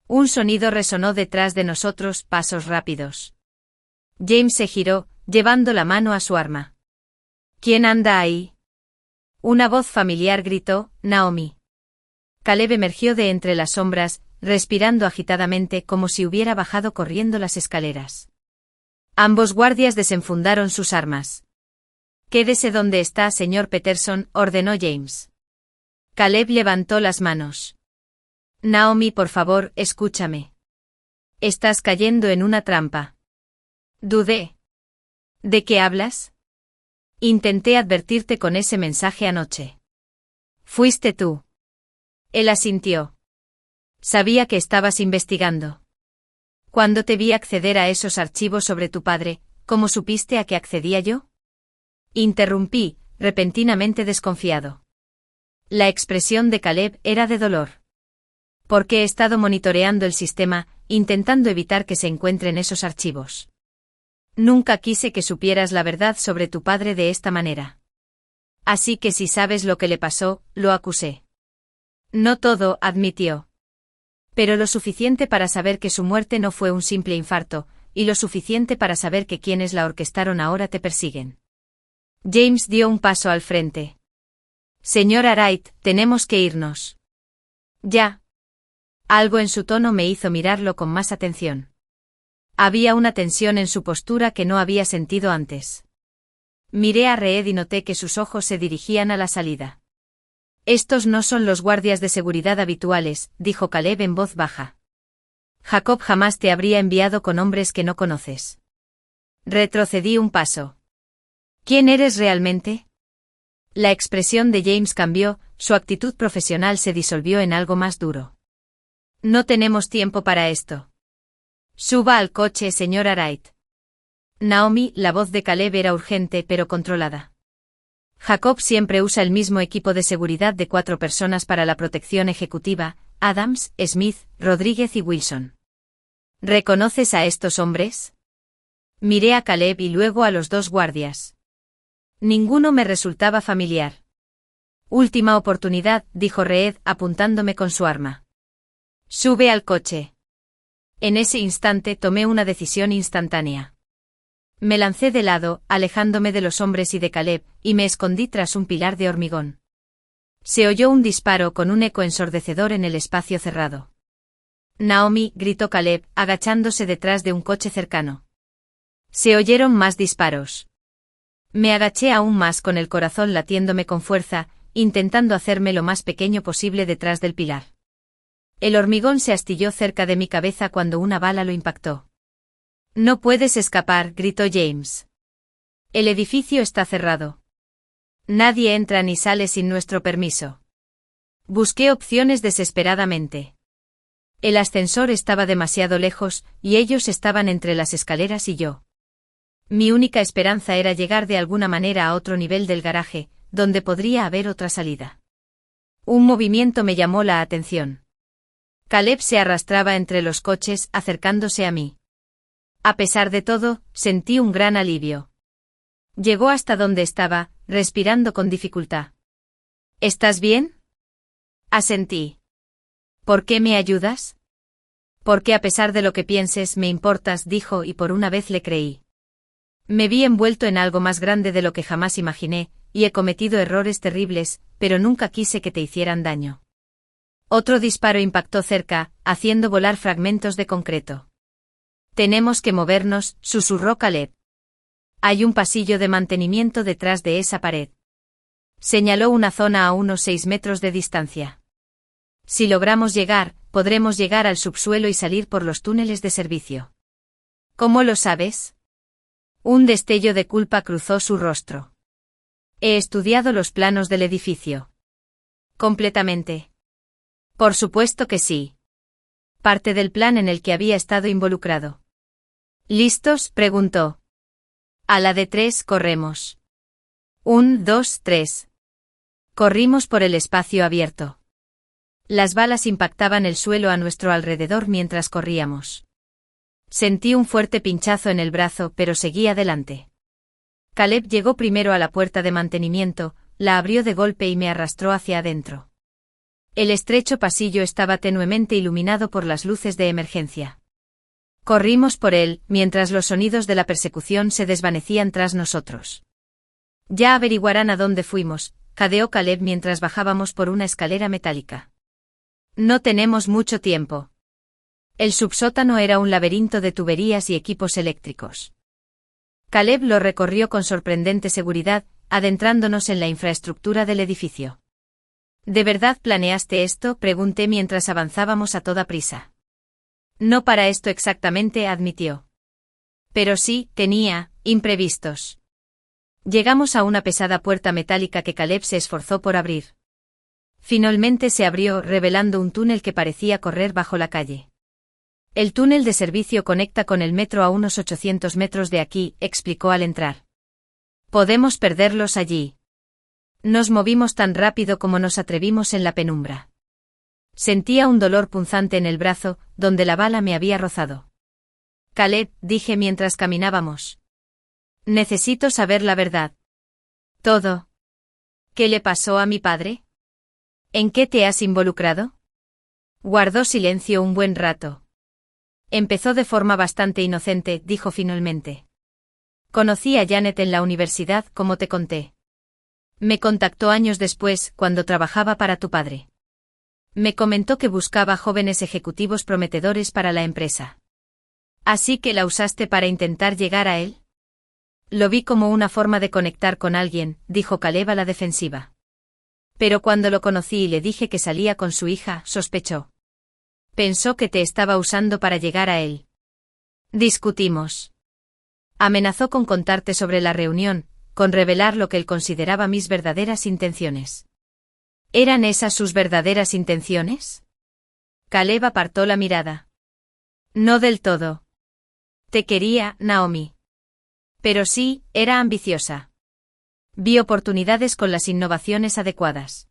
Un sonido resonó detrás de nosotros, pasos rápidos. James se giró, llevando la mano a su arma. ¿Quién anda ahí? Una voz familiar gritó, Naomi. Caleb emergió de entre las sombras, respirando agitadamente como si hubiera bajado corriendo las escaleras. Ambos guardias desenfundaron sus armas. Quédese donde está, señor Peterson, ordenó James. Caleb levantó las manos. Naomi, por favor, escúchame. Estás cayendo en una trampa. Dudé. ¿De qué hablas? Intenté advertirte con ese mensaje anoche. Fuiste tú. Él asintió. Sabía que estabas investigando. Cuando te vi acceder a esos archivos sobre tu padre, ¿cómo supiste a qué accedía yo? Interrumpí, repentinamente desconfiado. La expresión de Caleb era de dolor. Porque he estado monitoreando el sistema, intentando evitar que se encuentren esos archivos. Nunca quise que supieras la verdad sobre tu padre de esta manera. Así que si sabes lo que le pasó, lo acusé. No todo, admitió. Pero lo suficiente para saber que su muerte no fue un simple infarto, y lo suficiente para saber que quienes la orquestaron ahora te persiguen. James dio un paso al frente. Señora Wright, tenemos que irnos. Ya. Algo en su tono me hizo mirarlo con más atención. Había una tensión en su postura que no había sentido antes. Miré a Reed y noté que sus ojos se dirigían a la salida. Estos no son los guardias de seguridad habituales, dijo Caleb en voz baja. Jacob jamás te habría enviado con hombres que no conoces. Retrocedí un paso. ¿Quién eres realmente? La expresión de James cambió, su actitud profesional se disolvió en algo más duro. No tenemos tiempo para esto. Suba al coche, señora Wright. Naomi, la voz de Caleb era urgente pero controlada. Jacob siempre usa el mismo equipo de seguridad de 4 personas para la protección ejecutiva, Adams, Smith, Rodríguez y Wilson. ¿Reconoces a estos hombres? Miré a Caleb y luego a los 2 guardias. Ninguno me resultaba familiar. Última oportunidad, dijo Reed, apuntándome con su arma. Sube al coche. En ese instante tomé una decisión instantánea. Me lancé de lado, alejándome de los hombres y de Caleb, y me escondí tras un pilar de hormigón. Se oyó un disparo con un eco ensordecedor en el espacio cerrado. Naomi, gritó Caleb, agachándose detrás de un coche cercano. Se oyeron más disparos. Me agaché aún más con el corazón latiéndome con fuerza, intentando hacerme lo más pequeño posible detrás del pilar. El hormigón se astilló cerca de mi cabeza cuando una bala lo impactó. No puedes escapar, gritó James. El edificio está cerrado. Nadie entra ni sale sin nuestro permiso. Busqué opciones desesperadamente. El ascensor estaba demasiado lejos, y ellos estaban entre las escaleras y yo. Mi única esperanza era llegar de alguna manera a otro nivel del garaje, donde podría haber otra salida. Un movimiento me llamó la atención. Caleb se arrastraba entre los coches, acercándose a mí. A pesar de todo, sentí un gran alivio. Llegó hasta donde estaba, respirando con dificultad. ¿Estás bien? Asentí. ¿Por qué me ayudas? Porque a pesar de lo que pienses, me importas, dijo, y por una vez le creí. Me vi envuelto en algo más grande de lo que jamás imaginé, y he cometido errores terribles, pero nunca quise que te hicieran daño. Otro disparo impactó cerca, haciendo volar fragmentos de concreto. Tenemos que movernos, susurró Caleb. Hay un pasillo de mantenimiento detrás de esa pared. Señaló una zona a unos 6 metros de distancia. Si logramos llegar, podremos llegar al subsuelo y salir por los túneles de servicio. ¿Cómo lo sabes? Un destello de culpa cruzó su rostro. He estudiado los planos del edificio. Completamente. Por supuesto que sí. Parte del plan en el que había estado involucrado. ¿Listos?, preguntó. A la de 3 corremos. 1, 2, 3. Corrimos por el espacio abierto. Las balas impactaban el suelo a nuestro alrededor mientras corríamos. Sentí un fuerte pinchazo en el brazo, pero seguí adelante. Caleb llegó primero a la puerta de mantenimiento, la abrió de golpe y me arrastró hacia adentro. El estrecho pasillo estaba tenuemente iluminado por las luces de emergencia. Corrimos por él, mientras los sonidos de la persecución se desvanecían tras nosotros. Ya averiguarán a dónde fuimos, jadeó Caleb mientras bajábamos por una escalera metálica. No tenemos mucho tiempo. El subsótano era un laberinto de tuberías y equipos eléctricos. Caleb lo recorrió con sorprendente seguridad, adentrándonos en la infraestructura del edificio. ¿De verdad planeaste esto?, pregunté mientras avanzábamos a toda prisa. No para esto exactamente, admitió. Pero sí, tenía imprevistos. Llegamos a una pesada puerta metálica que Caleb se esforzó por abrir. Finalmente se abrió, revelando un túnel que parecía correr bajo la calle. El túnel de servicio conecta con el metro a unos 800 metros de aquí, explicó al entrar. Podemos perderlos allí. Nos movimos tan rápido como nos atrevimos en la penumbra. Sentía un dolor punzante en el brazo, donde la bala me había rozado. Caleb, dije mientras caminábamos. Necesito saber la verdad. Todo. ¿Qué le pasó a mi padre? ¿En qué te has involucrado? Guardó silencio un buen rato. Empezó de forma bastante inocente, dijo finalmente. Conocí a Janet en la universidad, como te conté. Me contactó años después, cuando trabajaba para tu padre. Me comentó que buscaba jóvenes ejecutivos prometedores para la empresa. ¿Así que la usaste para intentar llegar a él? Lo vi como una forma de conectar con alguien, dijo Caleb a la defensiva. Pero cuando lo conocí y le dije que salía con su hija, sospechó. Pensó que te estaba usando para llegar a él. Discutimos. Amenazó con contarte sobre la reunión, con revelar lo que él consideraba mis verdaderas intenciones. ¿Eran esas sus verdaderas intenciones? Caleb apartó la mirada. No del todo. Te quería, Naomi. Pero sí, era ambiciosa. Vi oportunidades con las innovaciones adecuadas.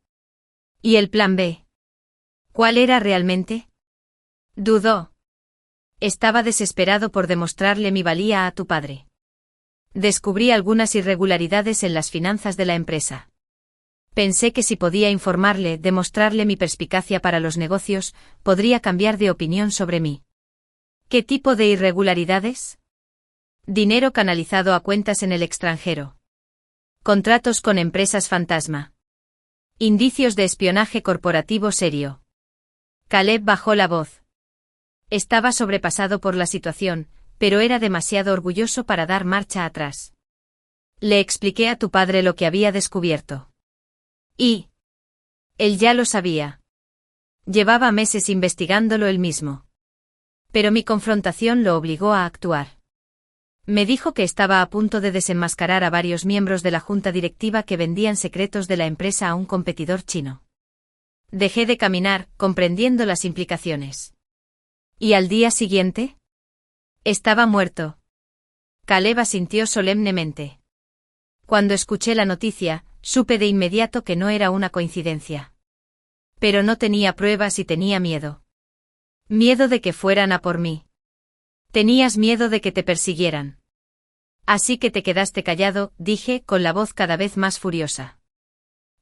¿Y el plan B? ¿Cuál era realmente? Dudó. Estaba desesperado por demostrarle mi valía a tu padre. Descubrí algunas irregularidades en las finanzas de la empresa. Pensé que si podía informarle, demostrarle mi perspicacia para los negocios, podría cambiar de opinión sobre mí. ¿Qué tipo de irregularidades? Dinero canalizado a cuentas en el extranjero. Contratos con empresas fantasma. Indicios de espionaje corporativo serio. Caleb bajó la voz. Estaba sobrepasado por la situación, pero era demasiado orgulloso para dar marcha atrás. Le expliqué a tu padre lo que había descubierto. Y él ya lo sabía. Llevaba meses investigándolo él mismo. Pero mi confrontación lo obligó a actuar. Me dijo que estaba a punto de desenmascarar a varios miembros de la junta directiva que vendían secretos de la empresa a un competidor chino. Dejé de caminar, comprendiendo las implicaciones. ¿Y al día siguiente? Estaba muerto. Caleb asintió solemnemente. Cuando escuché la noticia, supe de inmediato que no era una coincidencia. Pero no tenía pruebas y tenía miedo. Miedo de que fueran a por mí. Tenías miedo de que te persiguieran. Así que te quedaste callado, dije, con la voz cada vez más furiosa.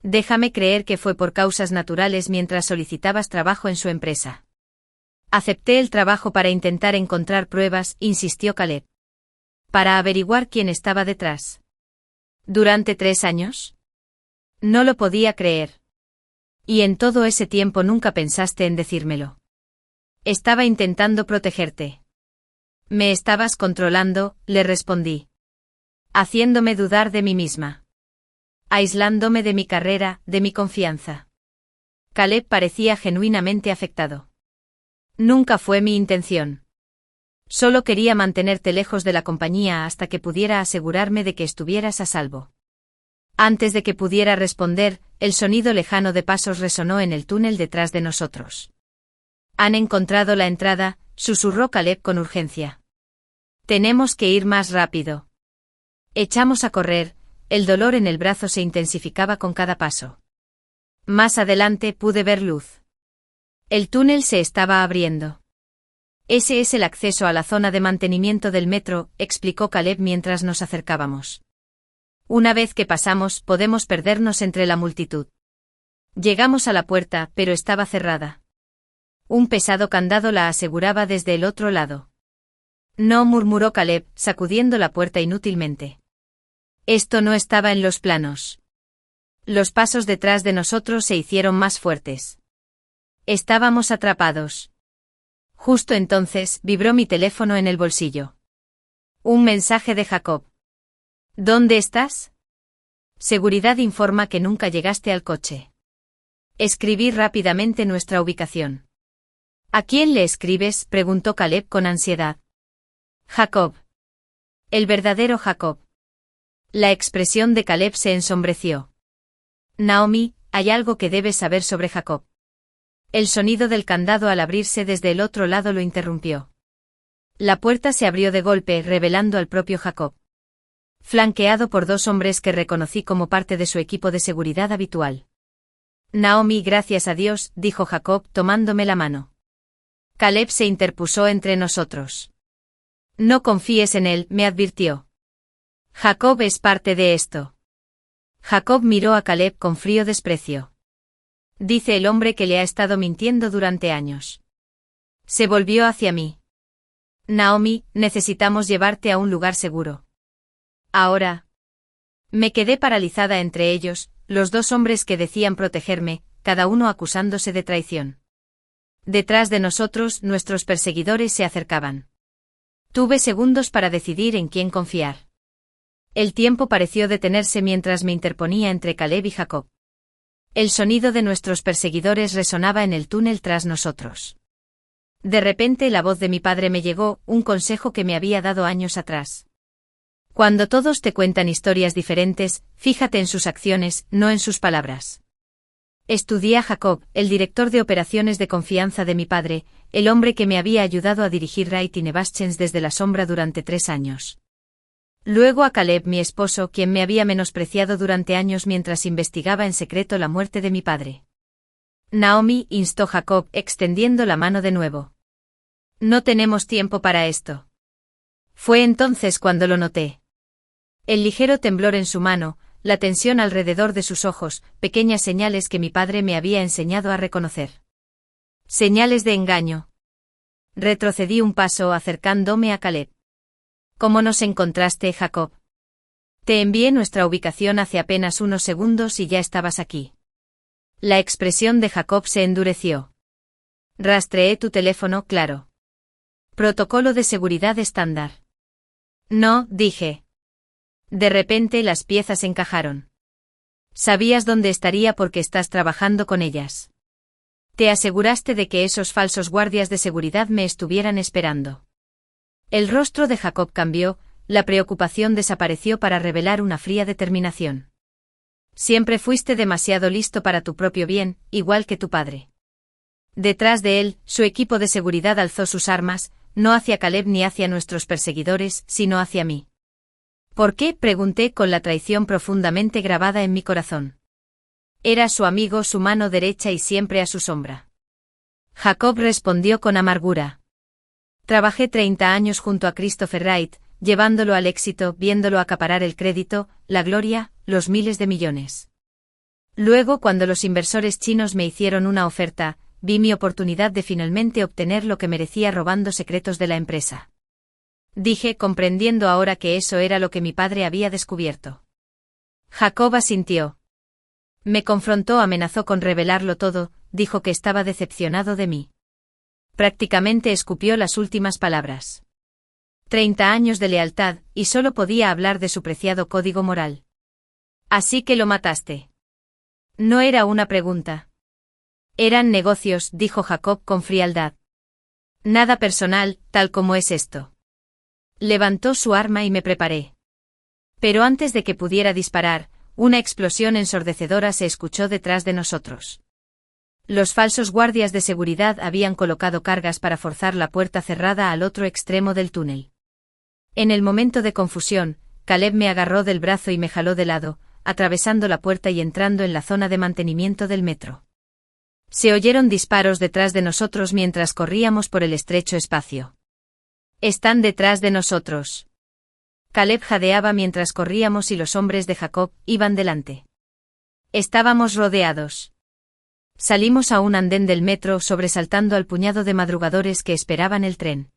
Déjame creer que fue por causas naturales mientras solicitabas trabajo en su empresa. Acepté el trabajo para intentar encontrar pruebas, insistió Caleb. Para averiguar quién estaba detrás. ¿Durante 3 años? No lo podía creer. Y en todo ese tiempo nunca pensaste en decírmelo. Estaba intentando protegerte. Me estabas controlando, le respondí. Haciéndome dudar de mí misma. Aislándome de mi carrera, de mi confianza. Caleb parecía genuinamente afectado. Nunca fue mi intención. Solo quería mantenerte lejos de la compañía hasta que pudiera asegurarme de que estuvieras a salvo. Antes de que pudiera responder, el sonido lejano de pasos resonó en el túnel detrás de nosotros. Han encontrado la entrada, susurró Caleb con urgencia. Tenemos que ir más rápido. Echamos a correr, el dolor en el brazo se intensificaba con cada paso. Más adelante pude ver luz. El túnel se estaba abriendo. Ese es el acceso a la zona de mantenimiento del metro, explicó Caleb mientras nos acercábamos. Una vez que pasamos, podemos perdernos entre la multitud. Llegamos a la puerta, pero estaba cerrada. Un pesado candado la aseguraba desde el otro lado. No, murmuró Caleb, sacudiendo la puerta inútilmente. Esto no estaba en los planos. Los pasos detrás de nosotros se hicieron más fuertes. Estábamos atrapados. Justo entonces, vibró mi teléfono en el bolsillo. Un mensaje de Jacob. ¿Dónde estás? Seguridad informa que nunca llegaste al coche. Escribí rápidamente nuestra ubicación. ¿A quién le escribes?, preguntó Caleb con ansiedad. Jacob. El verdadero Jacob. La expresión de Caleb se ensombreció. Naomi, hay algo que debes saber sobre Jacob. El sonido del candado al abrirse desde el otro lado lo interrumpió. La puerta se abrió de golpe, revelando al propio Jacob. Flanqueado por 2 hombres que reconocí como parte de su equipo de seguridad habitual. Naomi, gracias a Dios, dijo Jacob, tomándome la mano. Caleb se interpuso entre nosotros. No confíes en él, me advirtió. Jacob es parte de esto. Jacob miró a Caleb con frío desprecio. Dice el hombre que le ha estado mintiendo durante años. Se volvió hacia mí. Naomi, necesitamos llevarte a un lugar seguro. Ahora. Me quedé paralizada entre ellos, los 2 hombres que decían protegerme, cada uno acusándose de traición. Detrás de nosotros, nuestros perseguidores se acercaban. Tuve segundos para decidir en quién confiar. El tiempo pareció detenerse mientras me interponía entre Caleb y Jacob. El sonido de nuestros perseguidores resonaba en el túnel tras nosotros. De repente la voz de mi padre me llegó, un consejo que me había dado años atrás. Cuando todos te cuentan historias diferentes, fíjate en sus acciones, no en sus palabras. Estudié a Jacob, el director de operaciones de confianza de mi padre, el hombre que me había ayudado a dirigir Wright y Nevaschens desde la sombra durante 3 años. Luego a Caleb, mi esposo, quien me había menospreciado durante años mientras investigaba en secreto la muerte de mi padre. Naomi, instó Jacob, extendiendo la mano de nuevo. No tenemos tiempo para esto. Fue entonces cuando lo noté. El ligero temblor en su mano, la tensión alrededor de sus ojos, pequeñas señales que mi padre me había enseñado a reconocer. Señales de engaño. Retrocedí un paso acercándome a Caleb. ¿Cómo nos encontraste, Jacob? Te envié nuestra ubicación hace apenas unos segundos y ya estabas aquí. La expresión de Jacob se endureció. Rastreé tu teléfono, claro. Protocolo de seguridad estándar. No, dije. De repente las piezas encajaron. Sabías dónde estaría porque estás trabajando con ellas. Te aseguraste de que esos falsos guardias de seguridad me estuvieran esperando. El rostro de Jacob cambió, la preocupación desapareció para revelar una fría determinación. Siempre fuiste demasiado listo para tu propio bien, igual que tu padre. Detrás de él, su equipo de seguridad alzó sus armas, no hacia Caleb ni hacia nuestros perseguidores, sino hacia mí. ¿Por qué?, pregunté con la traición profundamente grabada en mi corazón. Era su amigo, su mano derecha y siempre a su sombra. Jacob respondió con amargura. Trabajé 30 años junto a Christopher Wright, llevándolo al éxito, viéndolo acaparar el crédito, la gloria, los miles de millones. Luego, cuando los inversores chinos me hicieron una oferta, vi mi oportunidad de finalmente obtener lo que merecía robando secretos de la empresa. Dije, comprendiendo ahora que eso era lo que mi padre había descubierto. Jacob asintió. Me confrontó, amenazó con revelarlo todo, dijo que estaba decepcionado de mí. Prácticamente escupió las últimas palabras. 30 años de lealtad, y solo podía hablar de su preciado código moral. Así que lo mataste. No era una pregunta. Eran negocios, dijo Jacob con frialdad. Nada personal, tal como es esto. Levantó su arma y me preparé. Pero antes de que pudiera disparar, una explosión ensordecedora se escuchó detrás de nosotros. Los falsos guardias de seguridad habían colocado cargas para forzar la puerta cerrada al otro extremo del túnel. En el momento de confusión, Caleb me agarró del brazo y me jaló de lado, atravesando la puerta y entrando en la zona de mantenimiento del metro. Se oyeron disparos detrás de nosotros mientras corríamos por el estrecho espacio. Están detrás de nosotros. Caleb jadeaba mientras corríamos y los hombres de Jacob iban delante. Estábamos rodeados. Salimos a un andén del metro sobresaltando al puñado de madrugadores que esperaban el tren.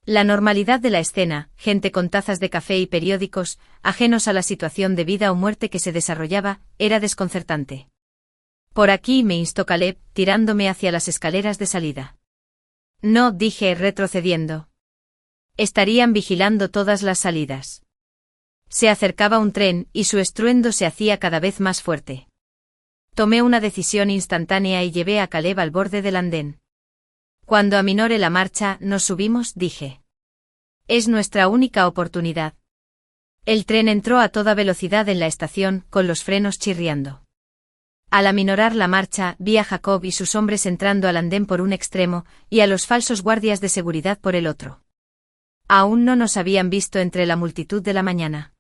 La normalidad de la escena, gente con tazas de café y periódicos, ajenos a la situación de vida o muerte que se desarrollaba, era desconcertante. Por aquí, me instó Caleb, tirándome hacia las escaleras de salida. No, dije, retrocediendo. Estarían vigilando todas las salidas. Se acercaba un tren, y su estruendo se hacía cada vez más fuerte. Tomé una decisión instantánea y llevé a Caleb al borde del andén. Cuando aminore la marcha, nos subimos, dije. Es nuestra única oportunidad. El tren entró a toda velocidad en la estación, con los frenos chirriando. Al aminorar la marcha, vi a Jacob y sus hombres entrando al andén por un extremo, y a los falsos guardias de seguridad por el otro. Aún no nos habían visto entre la multitud de la mañana.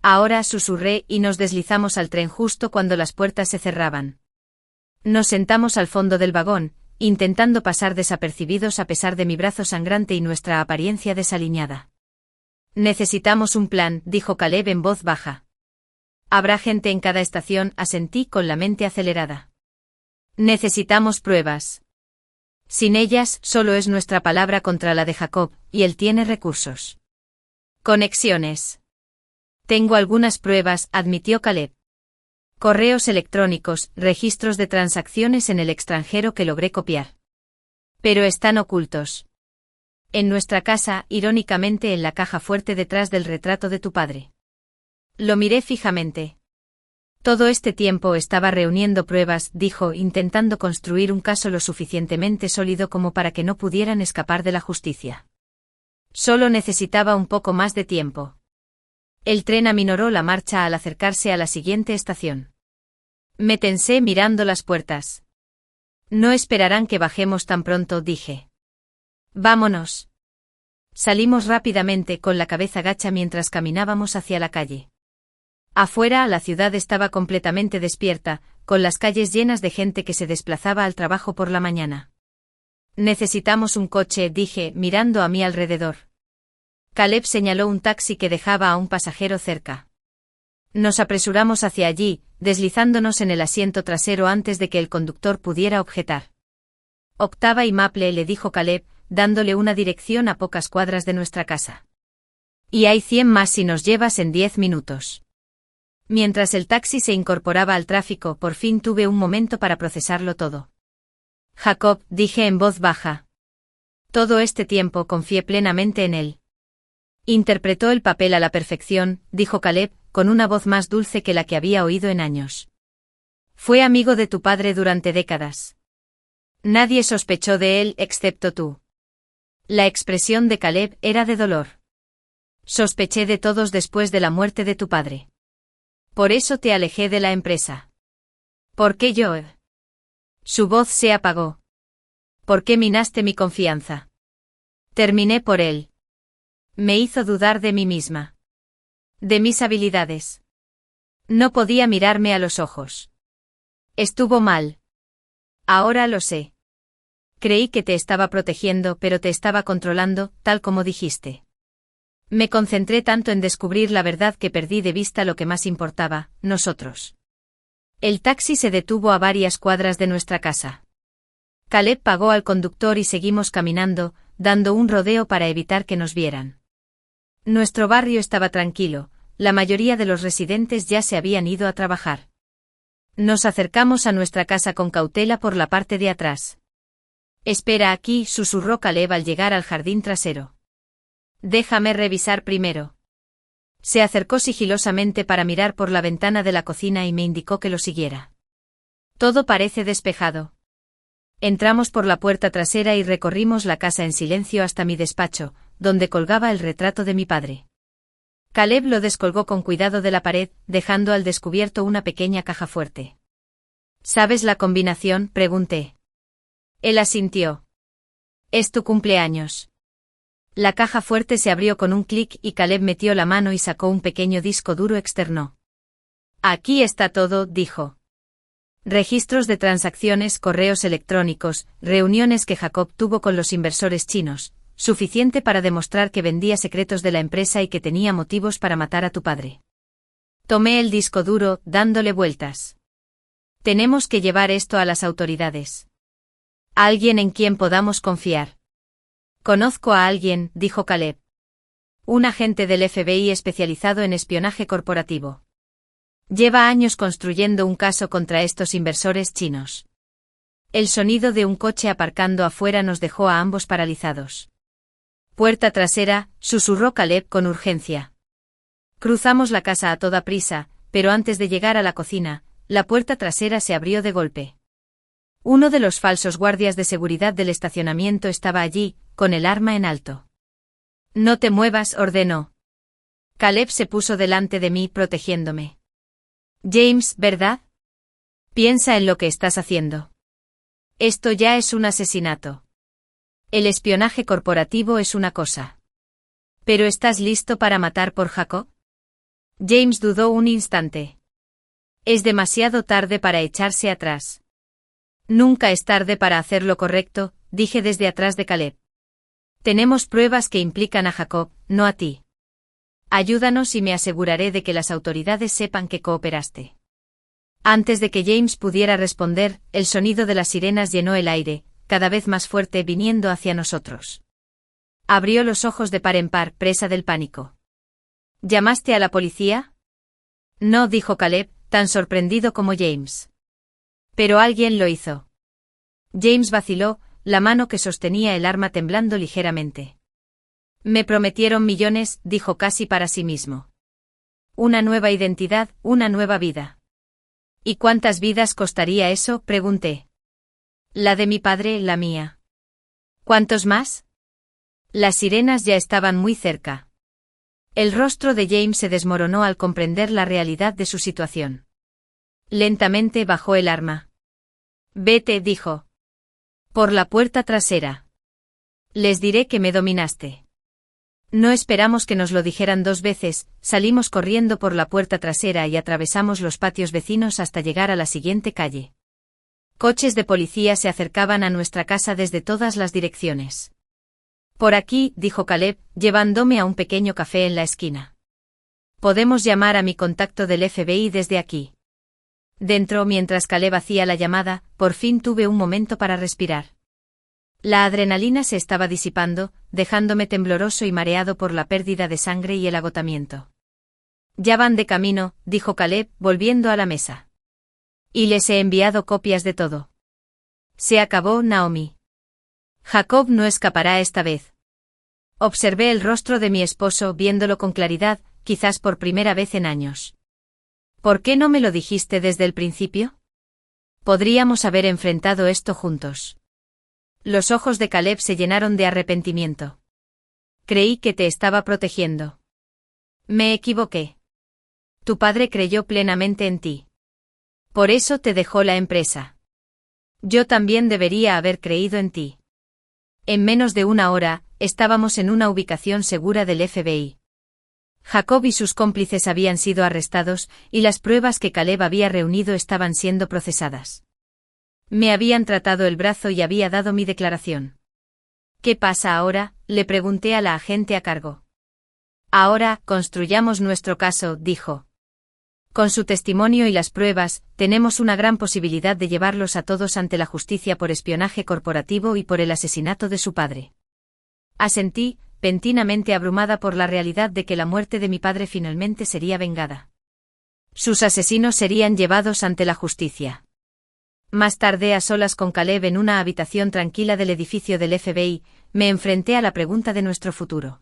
Ahora, susurré, y nos deslizamos al tren justo cuando las puertas se cerraban. Nos sentamos al fondo del vagón, intentando pasar desapercibidos a pesar de mi brazo sangrante y nuestra apariencia desaliñada. Necesitamos un plan, dijo Caleb en voz baja. Habrá gente en cada estación, asentí con la mente acelerada. Necesitamos pruebas. Sin ellas, solo es nuestra palabra contra la de Jacob, y él tiene recursos. Conexiones. Tengo algunas pruebas, admitió Caleb. Correos electrónicos, registros de transacciones en el extranjero que logré copiar. Pero están ocultos. En nuestra casa, irónicamente en la caja fuerte detrás del retrato de tu padre. Lo miré fijamente. Todo este tiempo estaba reuniendo pruebas, dijo, intentando construir un caso lo suficientemente sólido como para que no pudieran escapar de la justicia. Solo necesitaba un poco más de tiempo. El tren aminoró la marcha al acercarse a la siguiente estación. Me tensé mirando las puertas. No esperarán que bajemos tan pronto, dije. Vámonos. Salimos rápidamente con la cabeza gacha mientras caminábamos hacia la calle. Afuera, la ciudad estaba completamente despierta, con las calles llenas de gente que se desplazaba al trabajo por la mañana. Necesitamos un coche, dije, mirando a mi alrededor. Caleb señaló un taxi que dejaba a un pasajero cerca. Nos apresuramos hacia allí, deslizándonos en el asiento trasero antes de que el conductor pudiera objetar. Octava y Maple, le dijo Caleb, dándole una dirección a pocas cuadras de nuestra casa. Y hay 100 más si nos llevas en 10 minutos. Mientras el taxi se incorporaba al tráfico, por fin tuve un momento para procesarlo todo. Jacob, dije en voz baja. Todo este tiempo confié plenamente en él. Interpretó el papel a la perfección, dijo Caleb, con una voz más dulce que la que había oído en años. Fue amigo de tu padre durante décadas. Nadie sospechó de él excepto tú. La expresión de Caleb era de dolor. Sospeché de todos después de la muerte de tu padre. Por eso te alejé de la empresa. ¿Por qué yo? Su voz se apagó. ¿Por qué minaste mi confianza? Terminé por él. Me hizo dudar de mí misma. De mis habilidades. No podía mirarme a los ojos. Estuvo mal. Ahora lo sé. Creí que te estaba protegiendo, pero te estaba controlando, tal como dijiste. Me concentré tanto en descubrir la verdad que perdí de vista lo que más importaba, nosotros. El taxi se detuvo a varias cuadras de nuestra casa. Caleb pagó al conductor y seguimos caminando, dando un rodeo para evitar que nos vieran. Nuestro barrio estaba tranquilo, la mayoría de los residentes ya se habían ido a trabajar. Nos acercamos a nuestra casa con cautela por la parte de atrás. Espera aquí, susurró Caleb al llegar al jardín trasero. Déjame revisar primero. Se acercó sigilosamente para mirar por la ventana de la cocina y me indicó que lo siguiera. Todo parece despejado. Entramos por la puerta trasera y recorrimos la casa en silencio hasta mi despacho, donde colgaba el retrato de mi padre. Caleb lo descolgó con cuidado de la pared, dejando al descubierto una pequeña caja fuerte. ¿Sabes la combinación?, pregunté. Él asintió. Es tu cumpleaños. La caja fuerte se abrió con un clic y Caleb metió la mano y sacó un pequeño disco duro externo. Aquí está todo, dijo. Registros de transacciones, correos electrónicos, reuniones que Jacob tuvo con los inversores chinos, suficiente para demostrar que vendía secretos de la empresa y que tenía motivos para matar a tu padre. Tomé el disco duro, dándole vueltas. Tenemos que llevar esto a las autoridades. Alguien en quien podamos confiar. Conozco a alguien, dijo Caleb. Un agente del FBI especializado en espionaje corporativo. Lleva años construyendo un caso contra estos inversores chinos. El sonido de un coche aparcando afuera nos dejó a ambos paralizados. Puerta trasera, susurró Caleb con urgencia. Cruzamos la casa a toda prisa, pero antes de llegar a la cocina, la puerta trasera se abrió de golpe. Uno de los falsos guardias de seguridad del estacionamiento estaba allí, con el arma en alto. No te muevas, ordenó. Caleb se puso delante de mí protegiéndome. James, ¿verdad? Piensa en lo que estás haciendo. Esto ya es un asesinato. El espionaje corporativo es una cosa. ¿Pero estás listo para matar por Jacob? James dudó un instante. Es demasiado tarde para echarse atrás. Nunca es tarde para hacer lo correcto, dije desde atrás de Caleb. Tenemos pruebas que implican a Jacob, no a ti. Ayúdanos y me aseguraré de que las autoridades sepan que cooperaste. Antes de que James pudiera responder, el sonido de las sirenas llenó el aire, cada vez más fuerte viniendo hacia nosotros. Abrió los ojos de par en par, presa del pánico. ¿Llamaste a la policía? No, dijo Caleb, tan sorprendido como James. Pero alguien lo hizo. James vaciló, la mano que sostenía el arma temblando ligeramente. Me prometieron millones, dijo casi para sí mismo. Una nueva identidad, una nueva vida. ¿Y cuántas vidas costaría eso?, pregunté. La de mi padre, la mía. ¿Cuántos más? Las sirenas ya estaban muy cerca. El rostro de James se desmoronó al comprender la realidad de su situación. Lentamente bajó el arma. Vete, dijo. Por la puerta trasera. Les diré que me dominaste. No esperamos que nos lo dijeran 2 veces, salimos corriendo por la puerta trasera y atravesamos los patios vecinos hasta llegar a la siguiente calle. Coches de policía se acercaban a nuestra casa desde todas las direcciones. Por aquí, dijo Caleb, llevándome a un pequeño café en la esquina. Podemos llamar a mi contacto del FBI desde aquí. Dentro, mientras Caleb hacía la llamada, por fin tuve un momento para respirar. La adrenalina se estaba disipando, dejándome tembloroso y mareado por la pérdida de sangre y el agotamiento. Ya van de camino, dijo Caleb, volviendo a la mesa. Y les he enviado copias de todo. Se acabó, Naomi. Jacob no escapará esta vez. Observé el rostro de mi esposo viéndolo con claridad, quizás por primera vez en años. ¿Por qué no me lo dijiste desde el principio? Podríamos haber enfrentado esto juntos. Los ojos de Caleb se llenaron de arrepentimiento. Creí que te estaba protegiendo. Me equivoqué. Tu padre creyó plenamente en ti. Por eso te dejó la empresa. Yo también debería haber creído en ti. En menos de una hora, estábamos en una ubicación segura del FBI. Jacob y sus cómplices habían sido arrestados, y las pruebas que Caleb había reunido estaban siendo procesadas. Me habían tratado el brazo y había dado mi declaración. ¿Qué pasa ahora?, le pregunté a la agente a cargo. Ahora, construyamos nuestro caso, dijo. Con su testimonio y las pruebas, tenemos una gran posibilidad de llevarlos a todos ante la justicia por espionaje corporativo y por el asesinato de su padre. Asentí, repentinamente abrumada por la realidad de que la muerte de mi padre finalmente sería vengada. Sus asesinos serían llevados ante la justicia. Más tarde, a solas con Caleb en una habitación tranquila del edificio del FBI, me enfrenté a la pregunta de nuestro futuro.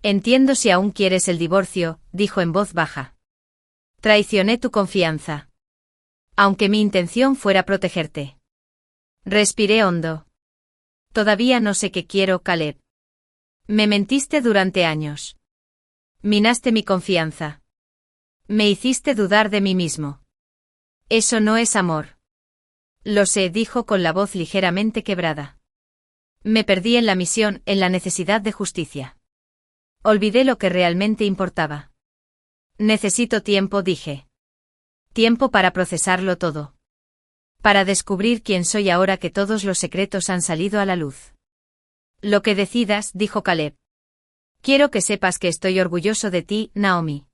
Entiendo si aún quieres el divorcio, dijo en voz baja. Traicioné tu confianza. Aunque mi intención fuera protegerte. Respiré hondo. Todavía no sé qué quiero, Caleb. Me mentiste durante años. Minaste mi confianza. Me hiciste dudar de mí mismo. Eso no es amor. Lo sé, dijo con la voz ligeramente quebrada. Me perdí en la misión, en la necesidad de justicia. Olvidé lo que realmente importaba. Necesito tiempo, dije. Tiempo para procesarlo todo. Para descubrir quién soy ahora que todos los secretos han salido a la luz. Lo que decidas, dijo Caleb. Quiero que sepas que estoy orgulloso de ti, Naomi.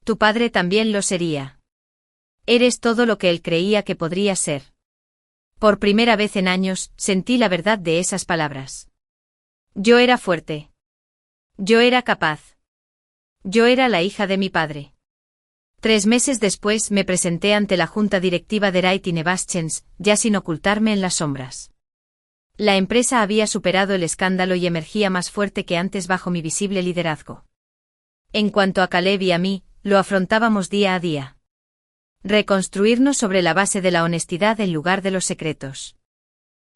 Tu padre también lo sería. Eres todo lo que él creía que podrías ser. Por primera vez en años, sentí la verdad de esas palabras. Yo era fuerte. Yo era capaz. Yo era la hija de mi padre. 3 meses después me presenté ante la junta directiva de Wright y Nevaschens, ya sin ocultarme en las sombras. La empresa había superado el escándalo y emergía más fuerte que antes bajo mi visible liderazgo. En cuanto a Caleb y a mí, lo afrontábamos día a día. Reconstruirnos sobre la base de la honestidad en lugar de los secretos.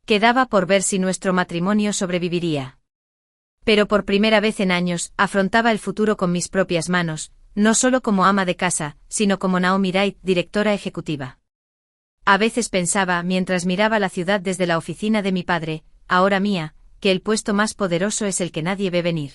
Quedaba por ver si nuestro matrimonio sobreviviría. Pero por primera vez en años, afrontaba el futuro con mis propias manos, no solo como ama de casa, sino como Naomi Wright, directora ejecutiva. A veces pensaba, mientras miraba la ciudad desde la oficina de mi padre, ahora mía, que el puesto más poderoso es el que nadie ve venir.